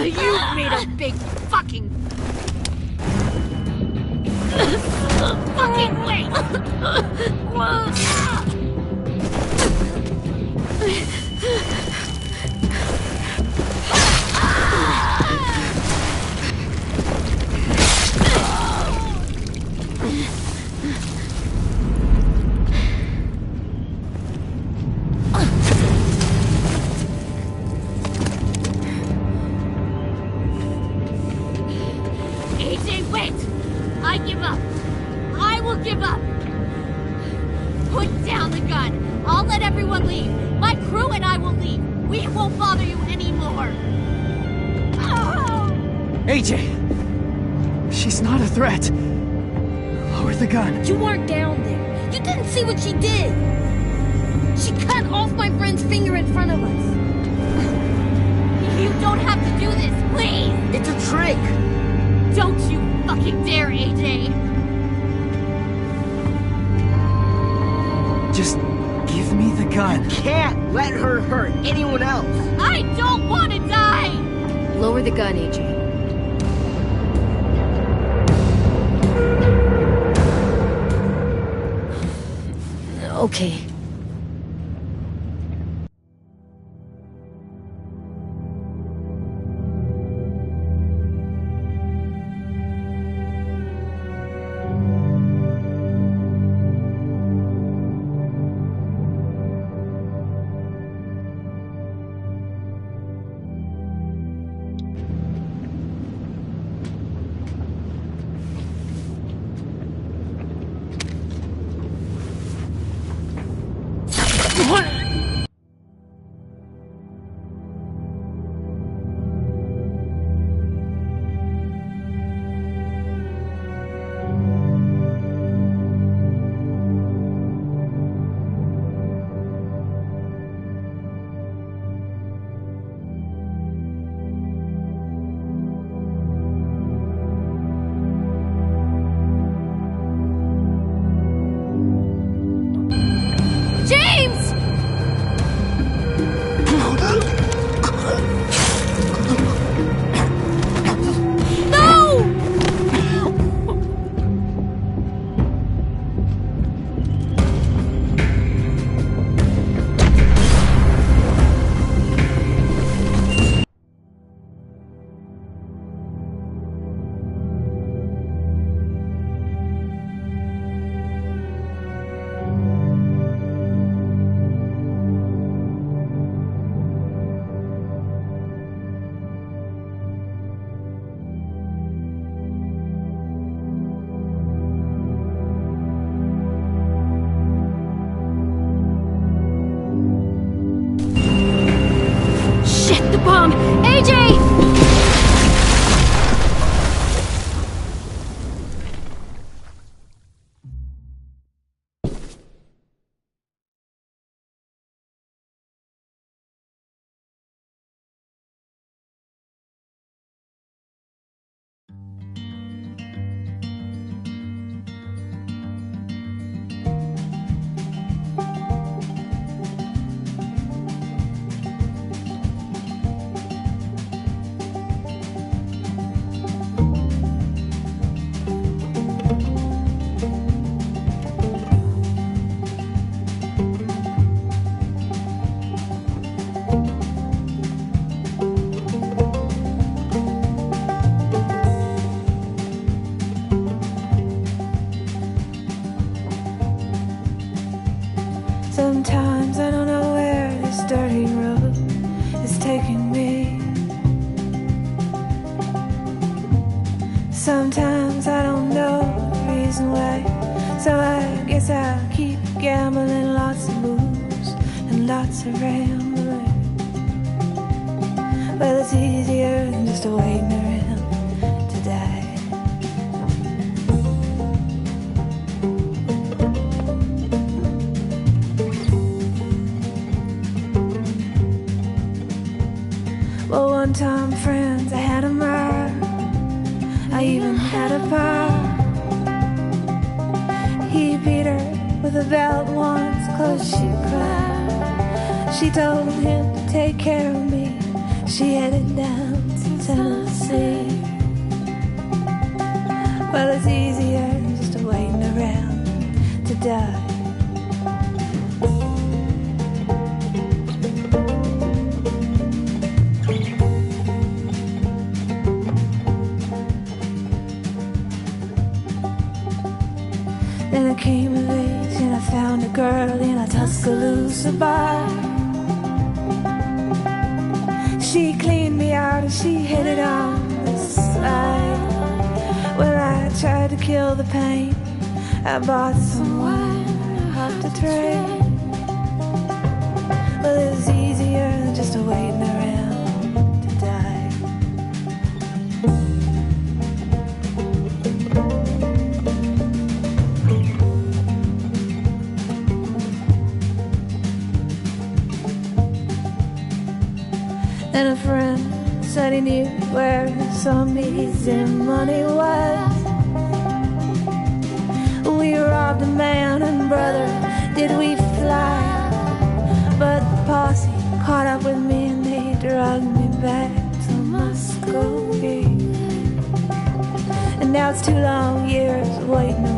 You made a big fucking wait! AJ, wait! I give up. I will give up. Put down the gun. I'll let everyone leave. My crew and I will leave. We won't bother you anymore. AJ! She's not a threat. Lower the gun. You weren't down there. You didn't see what she did. She cut off my friend's finger in front of us. You don't have to do this, please! It's a trick! Don't you fucking dare, AJ! Just give me the gun. Can't let her hurt anyone else! I don't want to die! Lower the gun, AJ. Okay. Sometimes I don't know where this dirty road is taking me. Sometimes I don't know the reason why, so I guess I'll keep gambling, lots of moves and lots of rambling. Well, it's easier than just waiting around to die. Well, one time, friends, I had a mile. I even had a power. He beat her with a belt once, 'cause she cried. She told him to take care of me. She headed down to Tennessee. Well, it's easier than just waiting around to die. Then I came of age and I found a girl in a Tuscaloosa bar. She cleaned me out and she hit it on the side. Well, I tried to kill the pain. I bought some wine off the train. Well, it's easier than just waiting around to die. And a friend said he knew where some easy money was. We robbed a man and brother, did we fly? But the posse caught up with me and they dragged me back to Muscovy. And now it's 2 long years waiting